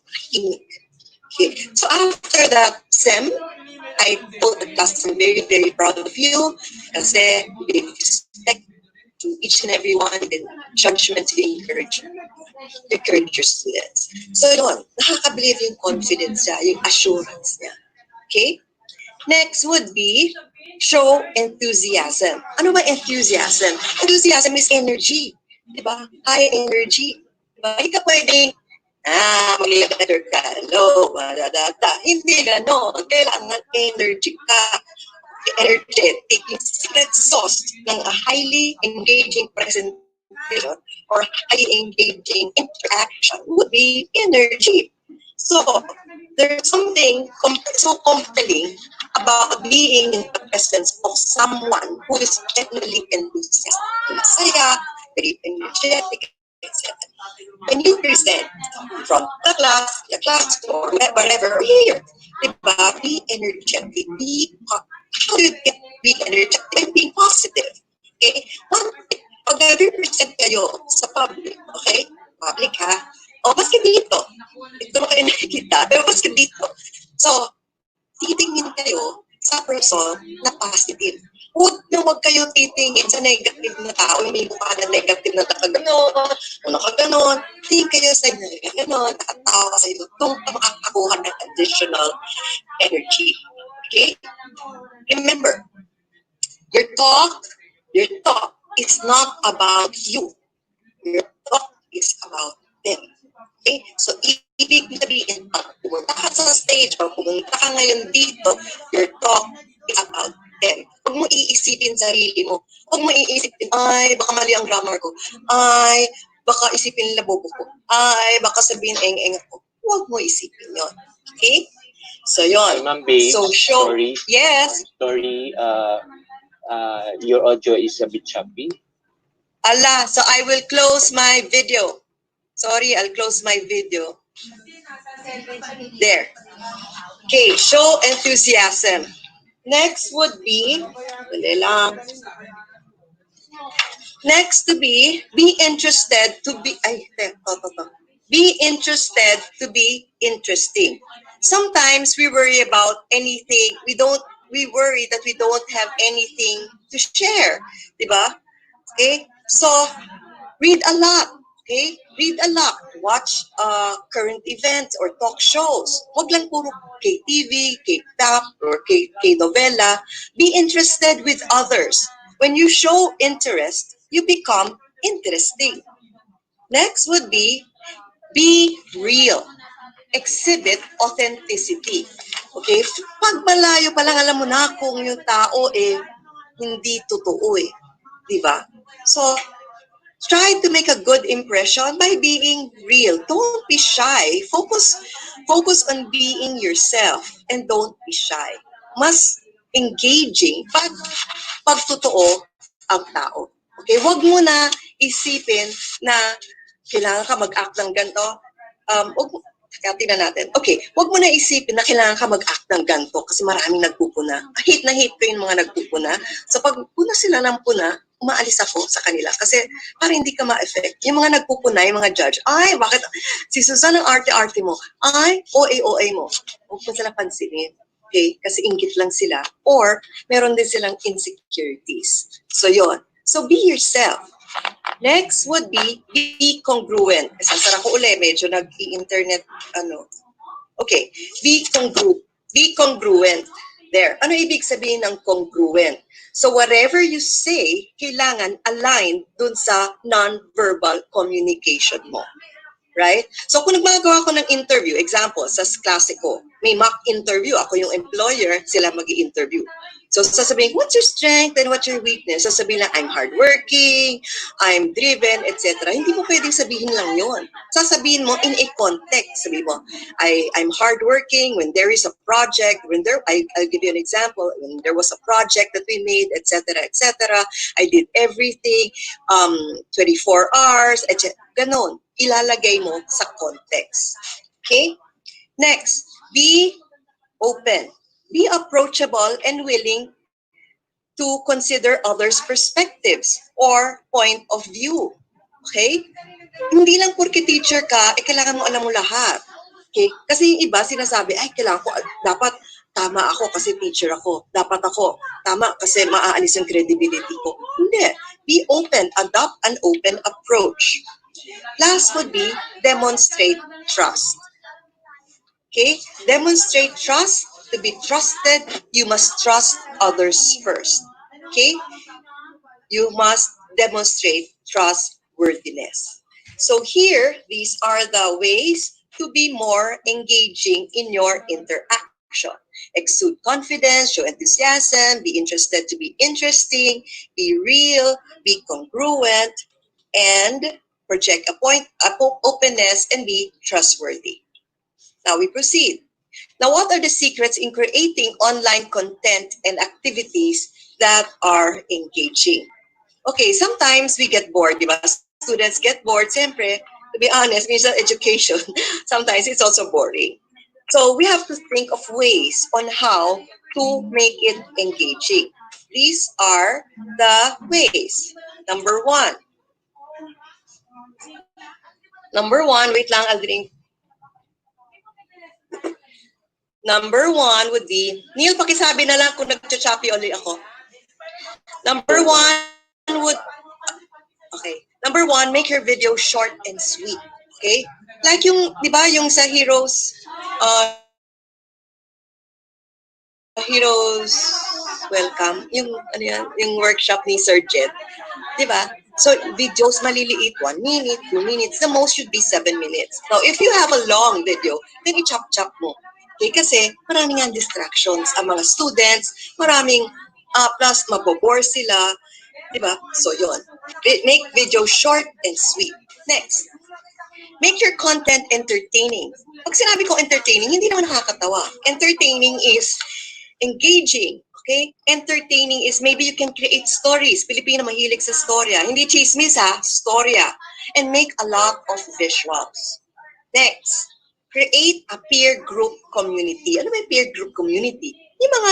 Tahimik. Okay. So after that SEM, I told the class, I'm very, very proud of you kasi you gave respect to each and every one and judgment to encourage your students. So yun, nakakabilib yung confidence niya, yung assurance niya. Okay? Next would be show enthusiasm. Ano ba enthusiasm? Enthusiasm is energy. Diba? High energy. Diba? Hindi ka pwedeng mag-letter ka, hello, madadata. Hindi gano'n. Kailangan energy ka. Energetic. Yung secret sauce ng a highly engaging presentation or highly engaging interaction would be energy. So, there's something so compelling about being in the presence of someone who is genuinely enthusiastic, masaya, very energetic, etc. When you present from the class or wherever, here, diba? Be energetic. How do you be energetic and be positive? Okay? Pag present kayo sa public, okay? Public ha? O, maski dito. Ito na kayo nakikita, pero maski dito. So, titingin kayo sa person na positive. Huwag kayo titingin sa negative na tao, yung may mukha na negative na nakaganon, o nakaganon. Tingin kayo sa nakaganon, nakatawa sa iyo, doon ka makakakuha ng additional energy. Okay? Remember, your talk is not about you. Your talk is about them. Okay? So, ibig sabihin, pag pumunta ka sa stage o pumunta ka ngayon dito, your talk is about them. Huwag mo iisipin sarili mo. Huwag mo iisipin, ay, baka mali ang grammar ko. Ay, baka isipin nila bobo ko. Ay, baka sabihin eng-eng ako. Huwag mo isipin yun. Okay? So, yun. Ma'am Bay, So, show. sorry. Yes. Sorry, your audio is a bit choppy. Allah, so I will close my video. Sorry, I'll close my video. There. Okay, show enthusiasm. Next would be, next to be interested to be, be interested to be interesting. Sometimes we worry about anything, we worry that we don't have anything to share, diba? Okay, so read a lot. Okay, read a lot. Watch current events or talk shows. Huwag lang puro KTV, K-pop, or K-novela. Be interested with others. When you show interest, you become interesting. Next would be real. Exhibit authenticity. Okay, pag malayo pa lang alam mo na kung yung tao hindi totoo diba? So, try to make a good impression by being real. Don't be shy. Focus on being yourself and don't be shy. Mas engaging pag totoo ang tao. Okay, wag mo na isipin na kailangan ka mag-act ng ganito. Tingnan natin. Okay, wag mo na isipin na kailangan ka mag-act ng ganito kasi maraming nagpupuna. Hate na hate ko yung mga nagpupuna. So pag puna sila ng puna, umaalis ako sa kanila kasi para hindi ka ma-effect. Yung mga nagpupunay, mga judge, ay, bakit si Susan ang arte-arte mo? Ay, OA mo. Huwag mo sila pansinin. Okay? Kasi ingit lang sila. Or, meron din silang insecurities. So, yon. So, be yourself. Next would be congruent. Sasara ko uli, medyo nag-i-internet, Okay, be congruent. There. Ano ibig sabihin ng congruent? So whatever you say, kailangan aligned dun sa non-verbal communication mo. Right? So kung nagmagawa ko ng interview, example, sa klase ko, may mock interview, ako yung employer, sila mag-i-interview. So sasabihin, what's your strength and what's your weakness? Sasabihin lang, I'm hardworking, I'm driven, etc. Hindi mo pwedeng sabihin lang yon. Sasabihin mo in a context. Sabihin mo, I'm hardworking when there is a project, I'll give you an example, when there was a project that we made, etc., etc. I did everything, 24 hours, etc. Ganon. Ilalagay mo sa context. Okay? Next, be open. Be approachable and willing to consider others' perspectives or point of view. Okay? Hindi lang porque teacher ka, kailangan mo alam mo lahat. Okay? Kasi yung iba sinasabi, ay, kailangan ko, dapat tama ako kasi teacher ako. Dapat ako, tama kasi maaalis yung credibility ko. Hindi. Be open. Adopt an open approach. Last would be demonstrate trust. Okay? Demonstrate trust. To be trusted, you must trust others first. Okay? You must demonstrate trustworthiness. So here, these are the ways to be more engaging in your interaction. Exude confidence, show enthusiasm, be interested to be interesting, be real, be congruent, and project openness and be trustworthy. Now we proceed. Now, what are the secrets in creating online content and activities that are engaging? Okay, sometimes we get bored, di ba? Students get bored, siyempre, to be honest, minsan education, sometimes it's also boring. So we have to think of ways on how to make it engaging. These are the ways. Number one, wait lang, I'll drink. Number one would be, Neil, pakisabi na lang kung nag-choppy ulit ako. Number one would, okay. Number one, make your video short and sweet. Okay? Like yung, di ba, yung sa Heroes Welcome, yung, yung workshop ni Sir Jet. Di ba? So, videos maliliit, 1 minute, 2 minutes, the most should be 7 minutes. Now, if you have a long video, then i-chop-chop mo. Okay, kasi maraming ang distractions ang mga students, maraming, plus mabobore sila, di ba? So, yon. Make video short and sweet. Next, make your content entertaining. Pag sinabi ko entertaining, hindi naman nakakatawa. Entertaining is engaging. Okay? Entertaining is maybe you can create stories. Pilipino mahilig sa storya. Hindi chismis ha, storya. And make a lot of visuals. Next, create a peer group community. Ano ba yung peer group community? Yung mga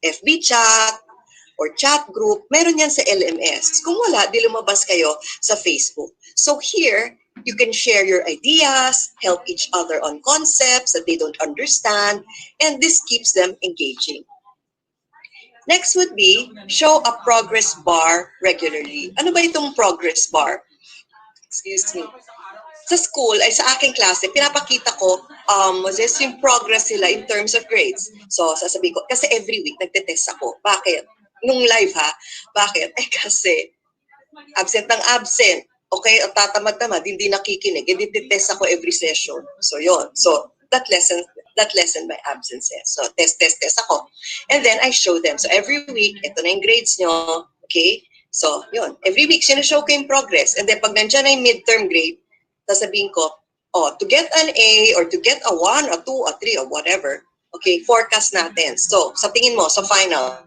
FB chat, or chat group, meron yan sa LMS. Kung wala, di lumabas kayo sa Facebook. So here, you can share your ideas, help each other on concepts that they don't understand, and this keeps them engaging. Next would be, show a progress bar regularly. Ano ba itong progress bar? Excuse me. Sa school, ay sa aking klase, pinapakita ko, yung progress sila in terms of grades. So, sasabihin ko, kasi every week nagtetest ako. Bakit? Nung live ha, bakit? Kasi absent ng absent. Okay, at tatamad-tamad, hindi nakikinig. Hindi test ako every session. So, yon. So, that lesson my absences. So, test ako. And then, I show them. So, every week, ito na yung grades nyo. Okay? So, yon. Every week, sinushow ko yung progress. And then, pag nandiyan na yung midterm grade, sasabihin ko, to get an A or to get a 1, a 2, a 3, or whatever, okay, forecast natin. So, sa tingin mo, sa final,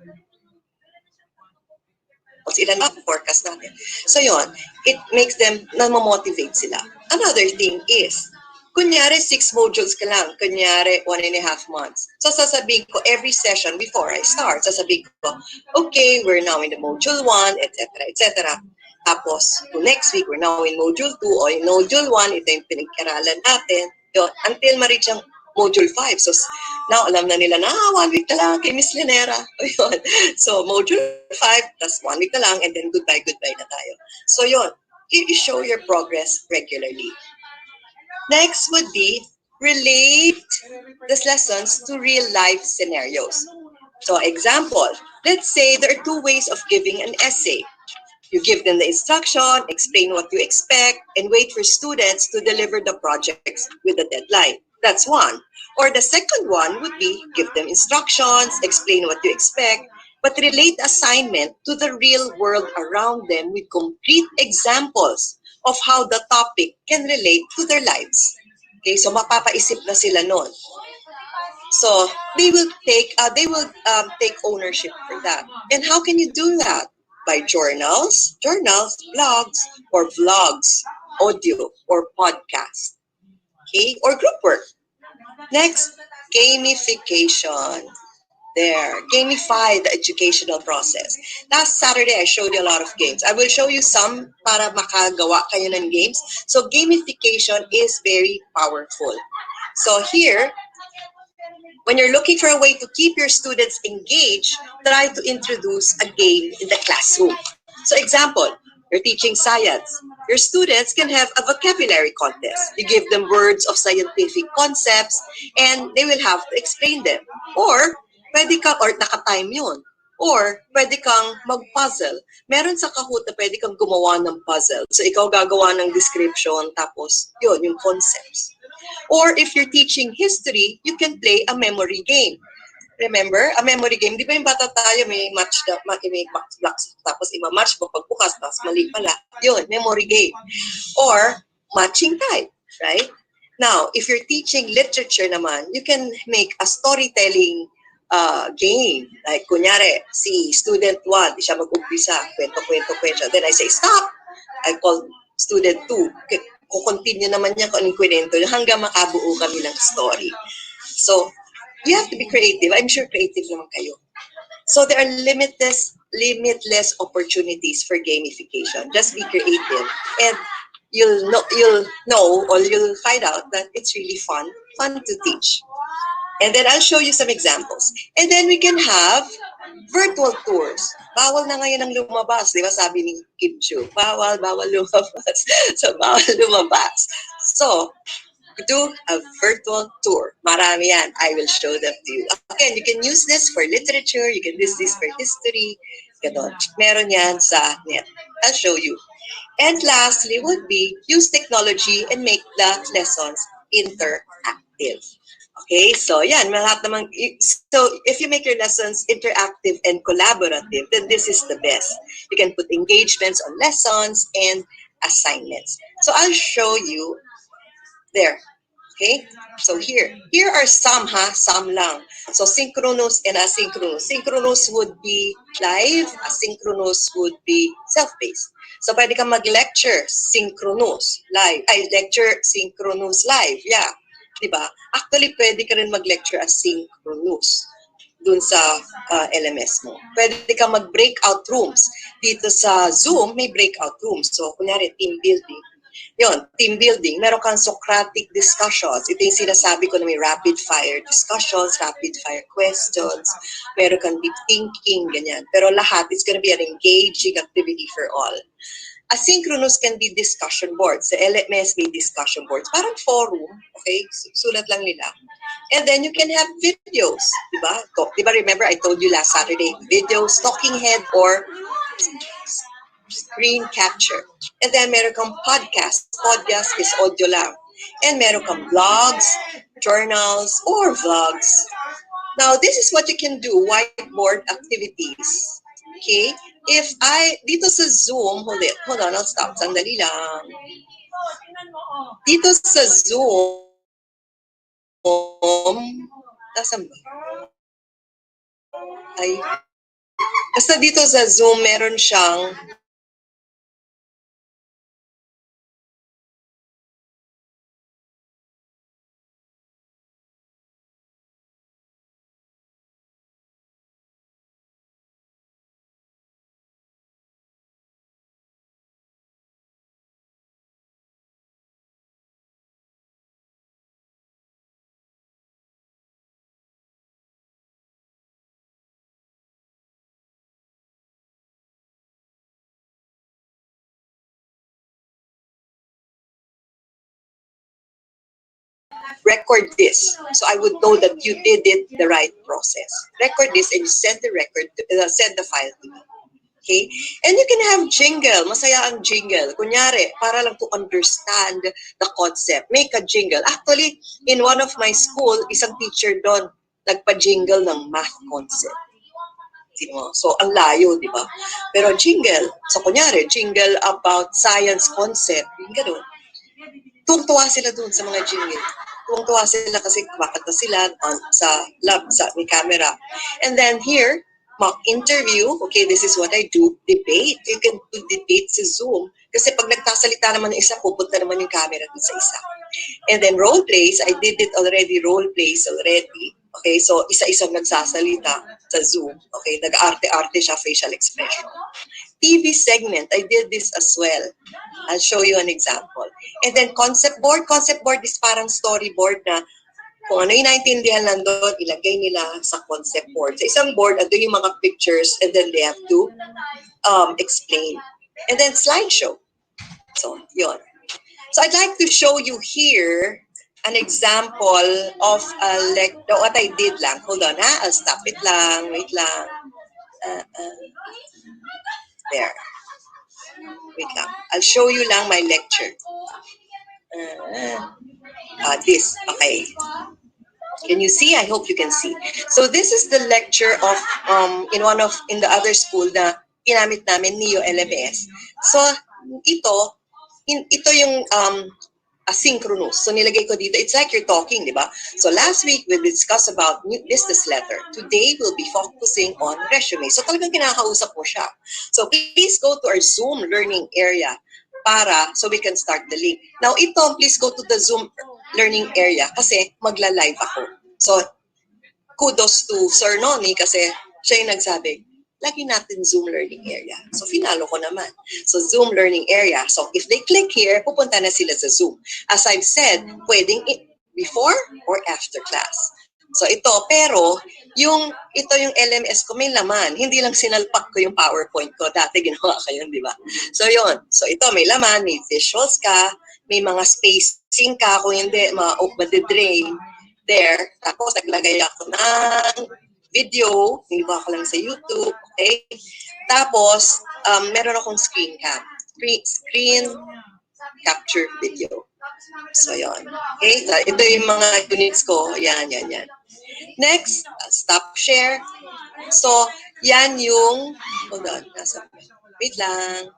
ilan na forecast natin. So, yon, it makes them, na-motivate sila. Another thing is, Kunyari, 6 modules ka lang. Kunyari, 1.5 months. So, sasabihin ko, every session before I start, sasabihin ko, okay, we're now in the module 1, etc., etc. Tapos, next week, we're now in module 2, o in module 1, ito yung pinag-aralan natin. Yun, until ma-reach ang module 5. So, now, alam na nila na, 1 week na lang kay Miss Linera. Yun. So, module 5, tas 1 week na lang, and then goodbye na tayo. So, yun. You show your progress regularly. Next would be relate these lessons to real life scenarios. So example, let's say there are 2 ways of giving an essay. You give them the instruction, explain what you expect, and wait for students to deliver the projects with a deadline. That's one. Or the second one would be give them instructions, explain what you expect, but relate assignment to the real world around them with concrete examples of how the topic can relate to their lives. Okay, so mapapaisip na sila nun. So they will take ownership for that. And how can you do that? By journals, blogs, or vlogs, audio, or podcast. Okay, or group work. Next, gamification. There, gamify the educational process. Last Saturday, I showed you a lot of games. I will show you some para makagawa kayo ng games. So gamification is very powerful. So here, when you're looking for a way to keep your students engaged, try to introduce a game in the classroom. So example, you're teaching science. Your students can have a vocabulary contest. You give them words of scientific concepts and they will have to explain them. Or naka-time yun. Or pwede kang mag-puzzle. Meron sa Kahoot na pwede kang gumawa ng puzzle. So ikaw gagawa ng description tapos yun, yung concepts. Or if you're teaching history, you can play a memory game. Remember, a memory game, di ba yung bata tayo may match blocks, tapos ima-match mo pagbukas, tapos mali pala. Yun, memory game. Or matching type, right? Now, if you're teaching literature naman, you can make a storytelling game. Like, kunyari, si student 1, di siya mag-umpisa, kwento. Then I say, stop! I call student 2. Kukontinue naman niya kung anong kwento hanggang makabuo kami ng story. So, you have to be creative. I'm sure creative naman kayo. So there are limitless opportunities for gamification. Just be creative, and you'll know or you'll find out that it's really fun to teach. And then I'll show you some examples. And then we can have virtual tours. Bawal na ngayon ang lumabas. Di ba sabi ni Kim Chiu? Bawal lumabas. So, bawal lumabas. So, do a virtual tour. Marami yan. I will show them to you. Again, you can use this for literature. You can use this for history. Ganon. Meron yan sa net. I'll show you. And lastly would be use technology and make the lessons interactive. Okay, so yan, lahat naman. So if you make your lessons interactive and collaborative, then this is the best. You can put engagements on lessons and assignments. So I'll show you there. Okay, so here are some lang. So synchronous and asynchronous. Synchronous would be live, asynchronous would be self-paced. So pwede kang mag-lecture synchronous live, lecture synchronous live, yeah. Diba? Actually, pwede ka rin mag-lecture asynchronous dun sa LMS mo. Pwede ka mag-breakout rooms. Dito sa Zoom, may breakout rooms. So, kunyari, team building. Yun, team building. Meron kang Socratic discussions. Ito yung sinasabi ko na may rapid fire discussions, rapid fire questions. Meron kang deep thinking, ganyan. Pero lahat, it's gonna be an engaging activity for all. Asynchronous can be discussion boards. Sa LMS may discussion boards. Parang forum, okay? Sulat lang nila. And then you can have videos, diba? Diba remember I told you last Saturday, videos, talking head, or screen capture. And then meron kang podcast. Podcast is audio lang. And meron kang blogs, journals, or vlogs. Now, this is what you can do, whiteboard activities. Okay? Dito sa Zoom, hold on, I'll stop. Sandali lang. Dito sa Zoom, nasaan ba? Basta dito sa Zoom, meron siyang record this. So I would know that you did it the right process. Record this and you send the send the file to me. Okay? And you can have jingle. Masaya ang jingle. Kunyari, para lang to understand the concept. Make a jingle. Actually, in one of my school, isang teacher doon, nagpa-jingle ng math concept. So, ang layo, di ba? Pero jingle. So, kunyari, jingle about science concept. Yung gano'n. Tuwang-tuwa sila doon sa mga jingle. Tuwang-tuwa sila kasi kumakanta sila sa lab, sa may camera. And then here, mock interview. Okay, this is what I do. Debate. You can do debate sa Zoom. Kasi pag nagtasalita naman ng isa, pupunta naman yung camera dun sa isa. And then role plays. I did it already. Role plays already. Okay, so isa-isang nagsasalita sa Zoom. Okay, nag-arte-arte siya, facial expression. TV segment, I did this as well. I'll show you an example. And then concept board. Concept board is parang storyboard na kung ano yung naintindihan lang doon, ilagay nila sa concept board. Sa isang board, ando yung mga pictures and then they have to explain. And then slideshow. So, yun. So, I'd like to show you here an example of what I did lang. Hold on, ha? I'll stop it lang. Wait lang. There. Wait lang. I'll show you lang my lecture. This. Okay. Can you see? I hope you can see. So this is the lecture of in the other school na ginamit namin Neo LMS. So ito yung asynchronous. So nilagay ko dito. It's like you're talking, di ba? So last week we discussed about new business letter. Today we'll be focusing on resume. So talagang kinakausap mo siya. So please go to our Zoom learning area so we can start the link. Now ito, please go to the Zoom learning area kasi magla-live ako. So kudos to Sir Noni kasi siya yung nagsabi, lagi natin Zoom learning area. So, finalo ko naman. So, Zoom learning area. So, if they click here, pupunta na sila sa Zoom. As I've said, pwedeng before or after class. So, pero, ito yung LMS ko, may laman. Hindi lang sinalpak ko yung PowerPoint ko. Dati ginawa ko yun, di ba? So, yun. So, ito may laman, may visuals ka, may mga spacing ka, kung hindi, madidrain. There. Tapos, naglagay ako ng video, niliba ko lang sa YouTube, okay? Tapos, meron akong screen capture video. So, yun. Okay? So, ito yung mga units ko. Yan. Next, stop share. So, yan yung, hold on, wait lang.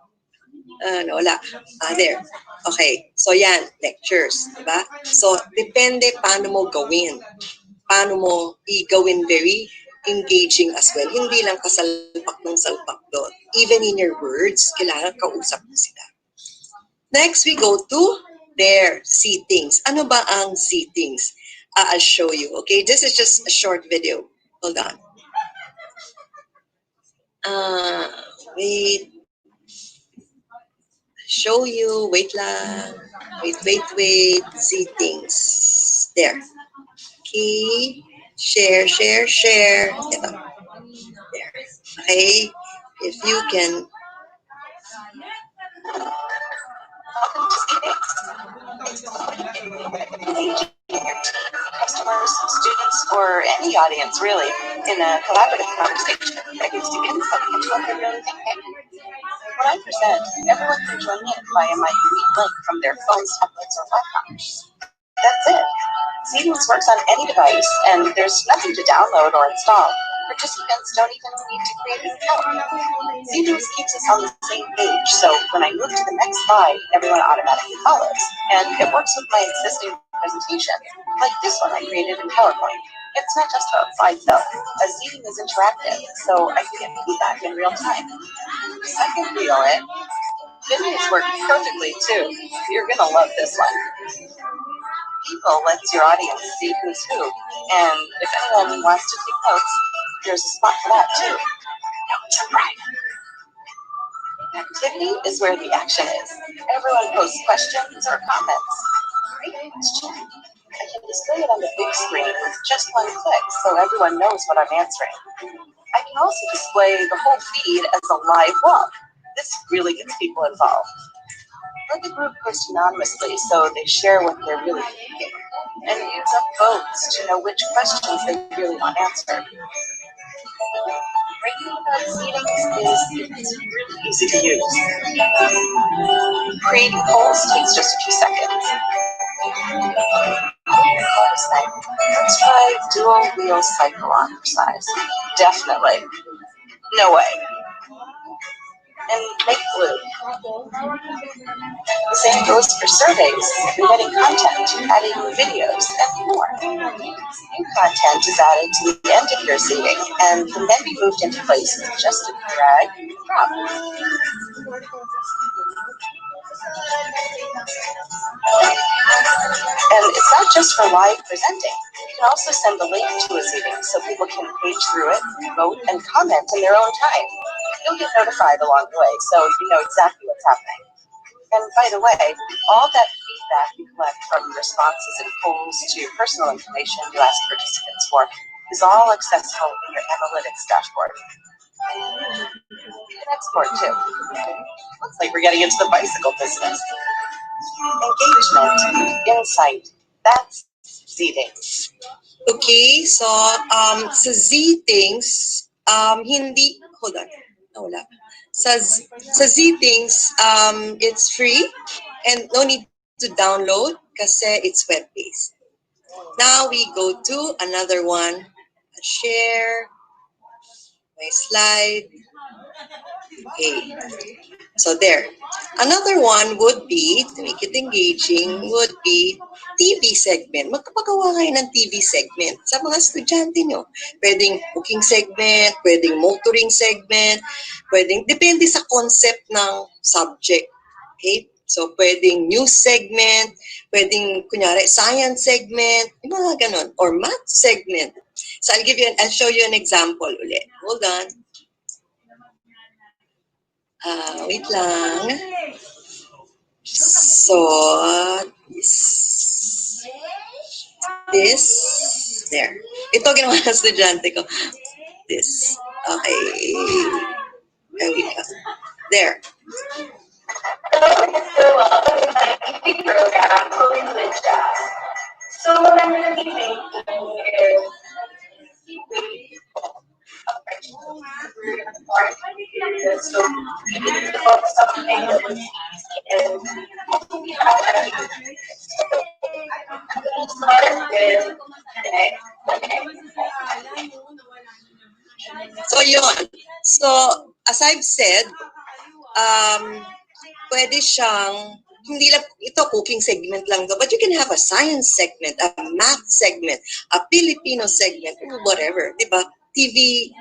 Wala. There. Okay. So, yan, lectures. Diba? So, depende paano mo gawin. Paano mo i-gawin very engaging as well. Hindi lang kasalpak ng salpak doon. Even in your words, kailangan kausap mo sila. Next, we go to their seatings. Ano ba ang seatings? I'll show you. Okay, this is just a short video. Hold on. Wait. Show you. Wait lang. Wait. Seatings. There. Okay. Share. Ito. There. Okay. If you can. Customers, students, or any audience really in a collaborative conversation that gets to insight into what they're really thinking. When I present, everyone can join in via my unique link from their phones, tablets, or laptops. That's it. Seedings works on any device, and there's nothing to download or install. Participants don't even need to create an account. Seedings keeps us on the same page, so when I move to the next slide, everyone automatically follows. And it works with my existing presentation, like this one I created in PowerPoint. It's not just about slides though. A seeding is interactive, so I can get feedback in real time. I can feel it. Videos work perfectly too. You're gonna love this one. People lets your audience see who's who, and if anyone wants to take notes, there's a spot for that too. Notes are private. Activity is where the action is. Everyone posts questions or comments. Great question. I can display it on the big screen with just one click so everyone knows what I'm answering. I can also display the whole feed as a live walk. This really gets people involved. Let the group post anonymously so they share what they're really thinking, and use up votes to know which questions they really want answered. Ranking about seedings is really easy to use. Creating polls takes just a few seconds. Let's try dual wheel cycle on exercise. Definitely. No way. And make blue. The same goes for surveys, embedding content, adding videos, and more. New content is added to the end of your seeding and can then be moved into place with just a drag and drop. And it's not just for live presenting. You can also send the link to a seating so people can page through it, vote, and comment in their own time. You'll get notified along the way, so you know exactly what's happening. And by the way, all that feedback you collect from responses and polls to personal information you ask participants for is all accessible in your analytics dashboard. You can export too. Looks like we're getting into the bicycle business. Engagement, insight, that's seedings. Okay, so sa Z-Things, hindi, hold on, wala. Sa Z-Things, it's free and no need to download kasi it's web-based. Now we go to another one. Share my slide. Okay. So there. Another one would be, to make it engaging, would be TV segment. Magpapagawa kayo ng TV segment sa mga estudyante nyo. Pwedeng cooking segment, pwedeng motoring segment, pwedeng, depende sa concept ng subject. Okay? So, pwedeng news segment, pwedeng, kunyari, science segment, yung mga ganon, or math segment. So, I'll show you an example ulit. Hold on. Wait lang. So, this, there. Ito ginawa ng estudyante ko. This. Okay. There we go. There. So what I'm going to be making is so something that is So, yun. So, as I've said, pwede siyang, hindi lang, ito cooking segment lang to, but you can have a science segment, a math segment, a Filipino segment, whatever, di ba? TV,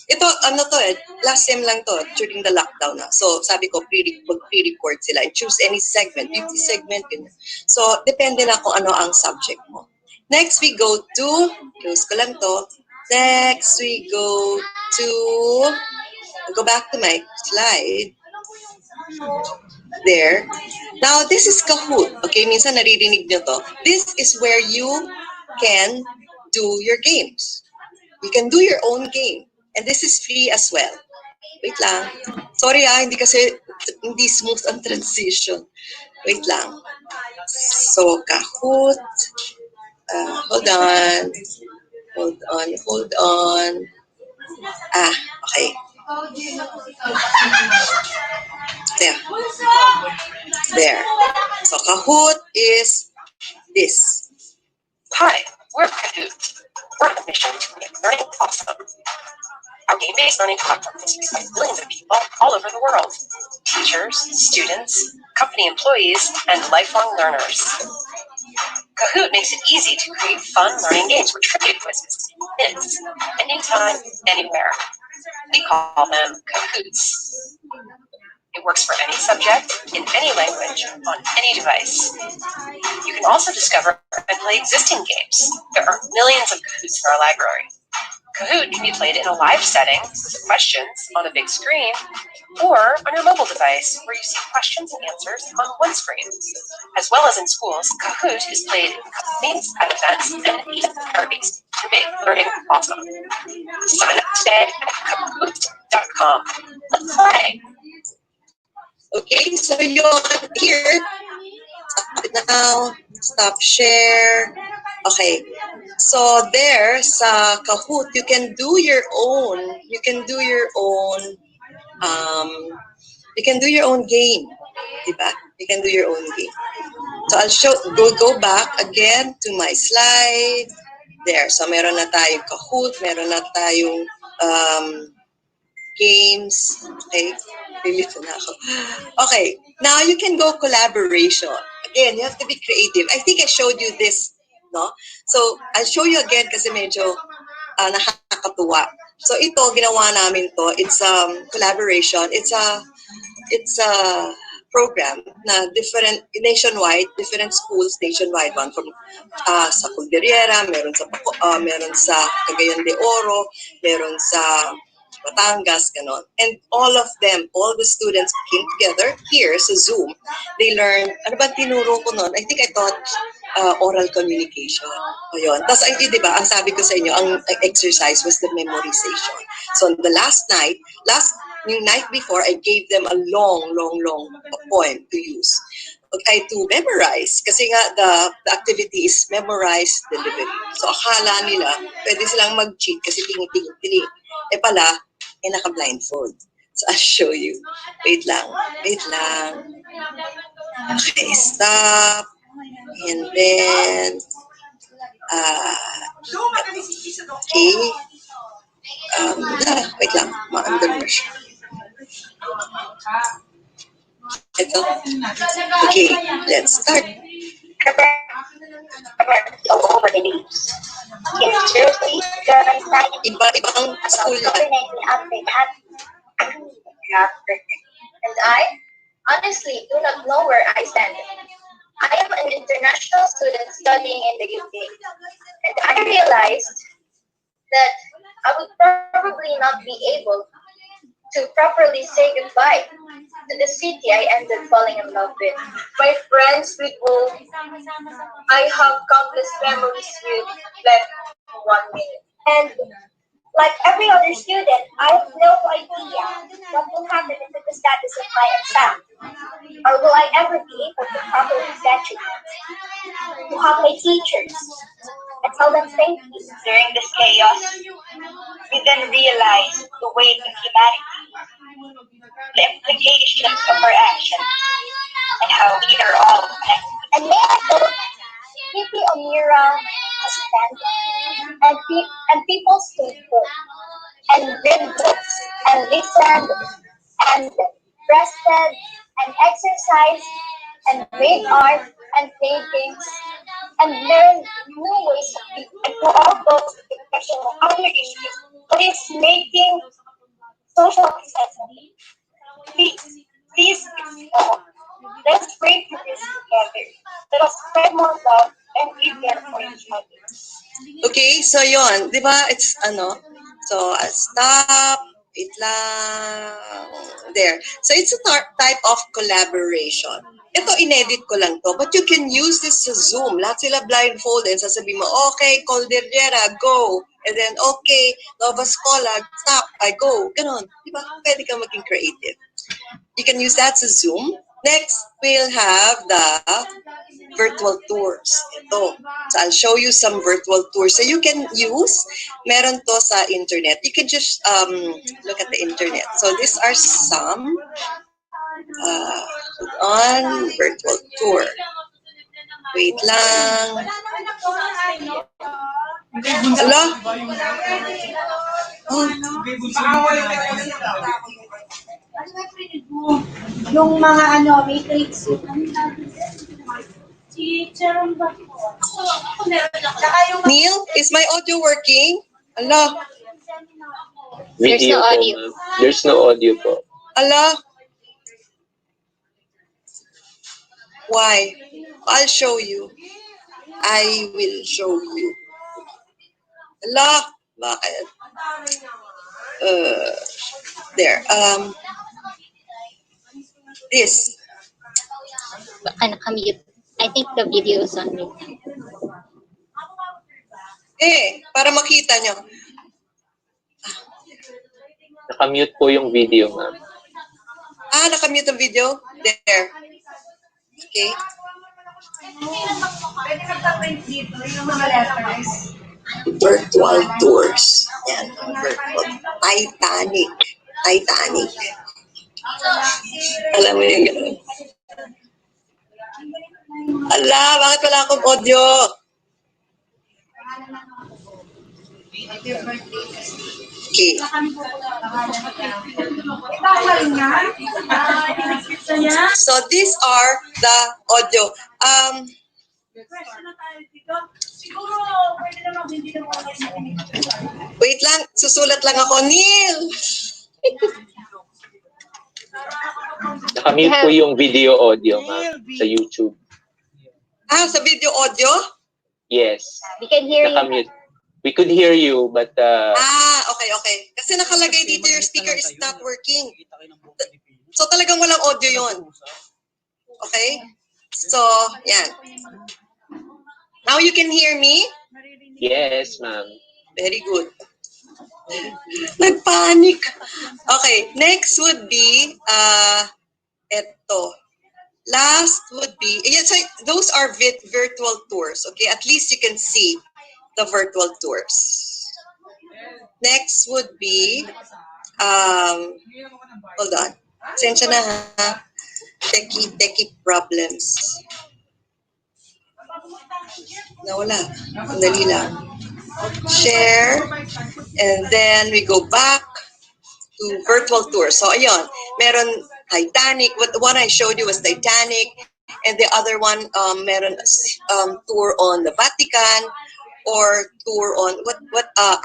ito, ano to last time lang to, during the lockdown na. So, sabi ko, pre-record sila and choose any segment, beauty segment, yun. So, depende na kung ano ang subject mo. Next, we go to, close ko lang to, next, we go to, I'll go back to my slide. There. Now, this is Kahoot. Okay, minsan naririnig nyo to. This is where you can do your games. You can do your own game. And this is free as well. Wait lang. Sorry hindi kasi hindi smooth ang transition. Wait lang. So, Kahoot. Hold on. Hold on. Okay. There. There. So, Kahoot is this. Hi, we're Kahoot. We're on a mission to make learning awesome. Our game-based learning platform is used by millions of people all over the world. Teachers, students, company employees, and lifelong learners. Kahoot makes it easy to create fun learning games with trivia quizzes, minutes, anytime, anywhere. We call them Kahoots. It works for any subject, in any language, on any device. You can also discover and play existing games. There are millions of Kahoots in our library. Kahoot can be played in a live setting with questions on a big screen, or on your mobile device where you see questions and answers on one screen. As well as in schools, Kahoot is played in companies, at events, and even parties to make learning awesome. Sign up today at kahoot.com. Let's play! Okay, so yun, here, stop it now, stop share. Okay, so there sa Kahoot, you can do your own, you can do your own game, diba? You can do your own game. So I'll go back again to my slide. There, so meron na tayong Kahoot, meron na tayong games. Okay, relito na ako. Okay, now you can go collaboration. Again, you have to be creative. I think I showed you this, no? So I'll show you again kasi medyo nakakatuwa. So ito, ginawa namin to. It's collaboration. It's a program na different nationwide, different schools nationwide, one from sa Cordillera, meron sa Cagayan de Oro, meron sa Batangas, ganon. And all of them, all the students came together here sa Zoom. They learned, ano ba tinuro ko noon? I think I taught oral communication. O yun. Tapos, di ba, ang sabi ko sa inyo, ang exercise was the memorization. So, the yung night before, I gave them a long poem to use. To memorize. Kasi nga, the activity is memorize delivery. So, akala nila, pwede silang mag-cheat kasi tingin. Pala, naka-blindfold. So, I'll show you. Wait lang. Okay, stop. And then, okay. Wait lang. Ma-under mo siya. Ito. Okay, let's start. Over the news. Yes, seriously, the anxiety Iba-ibang school na. update and I honestly do not know where I stand. I am an international student studying in the UK, and I realized that I would probably not be able to properly say goodbye to the city I ended falling in love with. My friends with whom I have countless memories with left in 1 minute. And like every other student, I have no idea what will happen to the status of my exam. Or will I ever be able to properly graduate? To have my teachers and tell them thank you. During this chaos, we then realize the weight of humanity, the implications of our actions, and how we are all connected. And may I go deeply on mural stand and people stayed home and read books and listened and rested and exercised and made art and played games and learned new ways of being. And for all those expression of other issues, please making social accessible. Please explore. Let's break through this together. Let us spread more love and be there for each other. Okay, so yon, di ba? It's so I'll stop. Wait lang. There. So it's a type of collaboration. Ito, inedit ko lang to. But you can use this sa Zoom. Lahat sila blindfolded. Sasabihin mo, okay, Caldera, go. And then, okay, Nova Scholar, stop, I go. Ganon. Di ba? Pwede ka maging creative. You can use that sa Zoom. Next, we'll have the virtual tours. Ito. So I'll show you some virtual tours. So you can use, meron to sa internet. You can just look at the internet. So these are some on virtual tour. Wait lang. Hello? Yung mga matrix. Neil, is my audio working? Hello? There's no audio. There's no audio po. Hello? Why? I'll show you. I will show you. Hello? Bakit? There. This. Baka nakamute. I think the video is on mute. Para makita nyo. Nakamute po yung video, ma'am. nakamute ang video. There. Okay. Pwede magpa-print dito yung mga letters. Virtual tours. Yan, virtual. Titanic. Titanic. Alam mo yung gano'n. Ala, bakit wala akong audio? Okay. So these are the audio. Wait lang, susulat lang ako. Neil! Nakamute po yung video audio, ma'am, sa YouTube. Sa video audio? Yes. We can hear you. Nakamute. We could hear you, but Okay. Kasi nakalagay dito your speaker is not working. So talagang walang audio yon. Okay? So, yan. Now you can hear me? yes, ma'am. Very good. Nagpanic. Okay, next would be, eto. Last would be, so those are virtual tours, okay? At least you can see the virtual tours. Next would be, hold on. Sensya na ha. Techie problems. Nawala. Sandali lang. Share. And then we go back to virtual tour. So, ayun. Meron Titanic. What I showed you was Titanic. And the other one, meron tour on the Vatican or tour on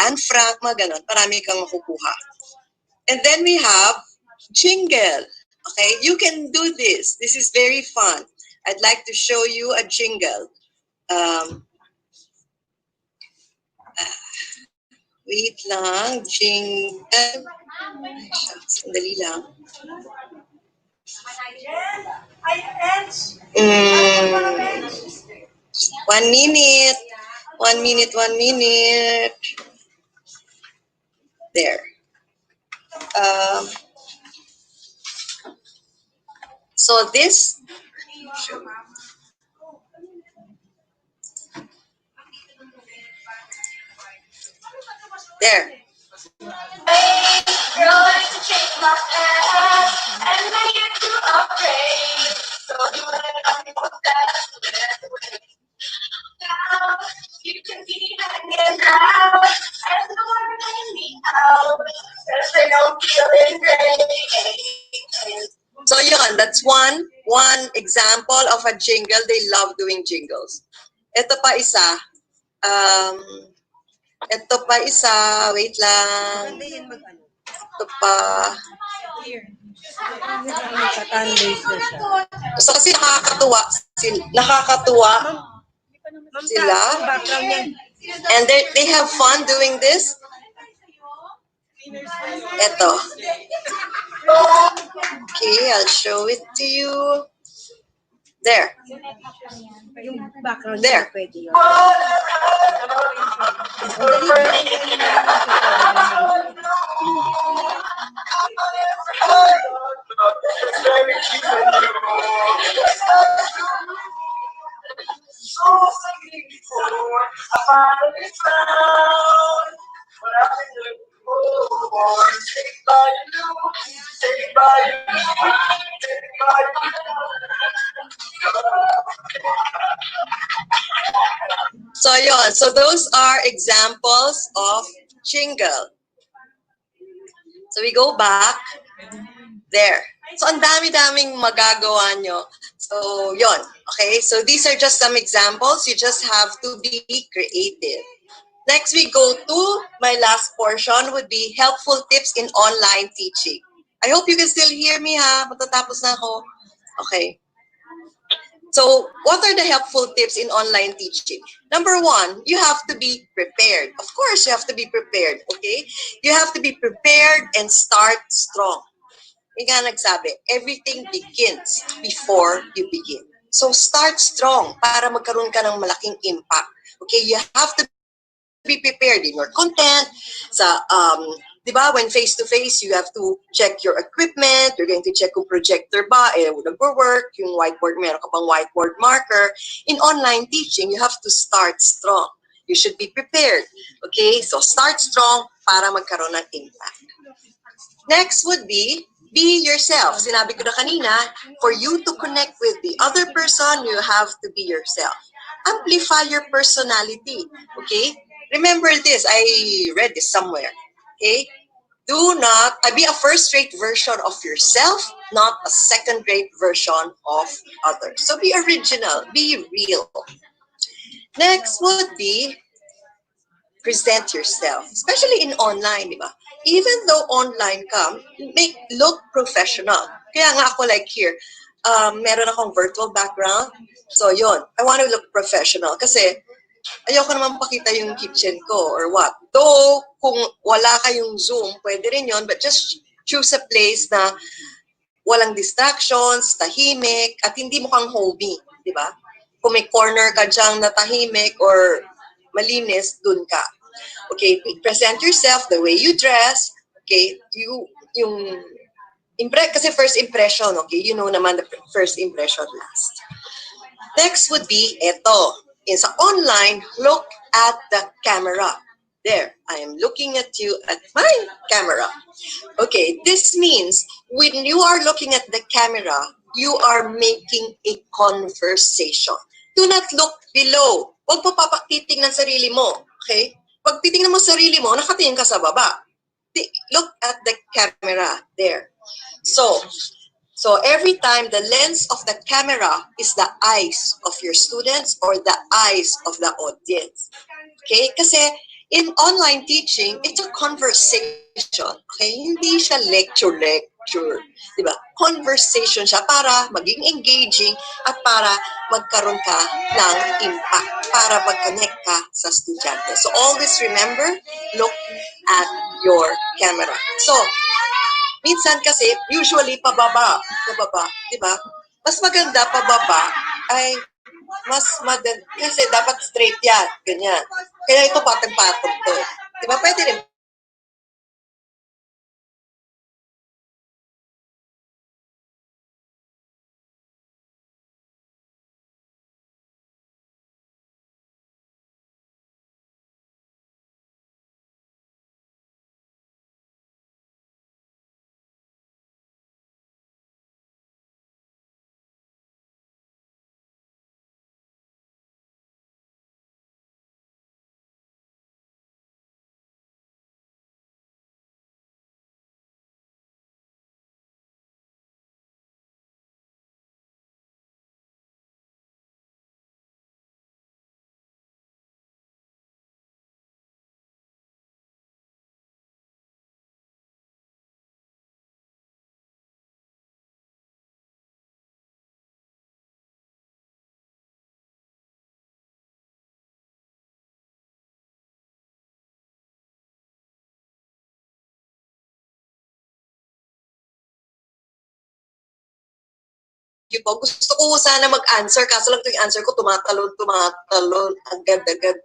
Anne Frank, mga ganon. Marami kang makukuha. And then we have jingle. Okay, you can do this. This is very fun. I'd like to show you a jingle. Wait lang, jingle. Sandali lang. One minute. There. So this. There. You can be hanging out and the water can be out because they don't feel it great. So yun, that's one example of a jingle. They love doing jingles. Ito pa isa. Wait lang. Ito pa. So kasi nakakatuwa sila. And they have fun doing this. Ito. Okay, I'll show it to you. There. There. So yun, so those are examples of jingle. So we go back there. So ang dami-daming magagawa nyo. So yun, okay? So these are just some examples. You just have to be creative. Next we go to my last portion would be helpful tips in online teaching. I hope you can still hear me ha. Matatapos na ako. Okay. So, what are the helpful tips in online teaching? Number one, you have to be prepared. Of course, you have to be prepared, okay? You have to be prepared and start strong. Nga nagsabi, everything begins before you begin. So, start strong para magkaroon ka ng malaking impact. Okay, you have to be prepared in your content, sa Di ba? When face-to-face, you have to check your equipment, you're going to check kung projector ba, nag-work, yung whiteboard, meron ka pang whiteboard marker. In online teaching, you have to start strong. You should be prepared. Okay? So, start strong para magkaroon ng impact. Next would be yourself. Sinabi ko na kanina, for you to connect with the other person, you have to be yourself. Amplify your personality. Okay? Remember this. I read this somewhere. Okay? Do not be a first-rate version of yourself, not a second-rate version of others. So be original, be real. Next would be present yourself, especially in online, di ba? Even though online ka, look professional. Kaya nga ako like here, meron akong virtual background. So yun, I want to look professional kasi ayoko naman pakita yung kitchen ko or what. Though, kung wala kayong Zoom, pwede rin yun, but just choose a place na walang distractions, tahimik, at hindi mukhang homey, di ba? Kung may corner ka dyan na tahimik or malinis, dun ka. Okay, present yourself the way you dress. Okay, kasi first impression, okay, you know naman the first impression last. Next would be eto. In sa online, look at the camera. There, I am looking at you at my camera. Okay, this means when you are looking at the camera, you are making a conversation. Do not look below. Huwag mo papaktiting ng sarili mo. Okay? Pag titingnan mo sarili mo, nakatingin ka sa baba. Look at the camera there. So every time the lens of the camera is the eyes of your students or the eyes of the audience. Okay? Kasi in online teaching, it's a conversation. Okay? Hindi siya lecture. Diba? Conversation siya para maging engaging at para magkaroon ka ng impact, para mag-connect ka sa estudyante. So always remember, look at your camera. So, minsan kasi, usually pababa, di ba? Mas maganda pababa ay mas madali, kasi dapat straight yan, ganyan. Kaya ito patong-patong to. Di ba? Pwede rin po. Gusto ko sana mag-answer, kaso lang ito yung answer ko, tumatalon, agad-agad.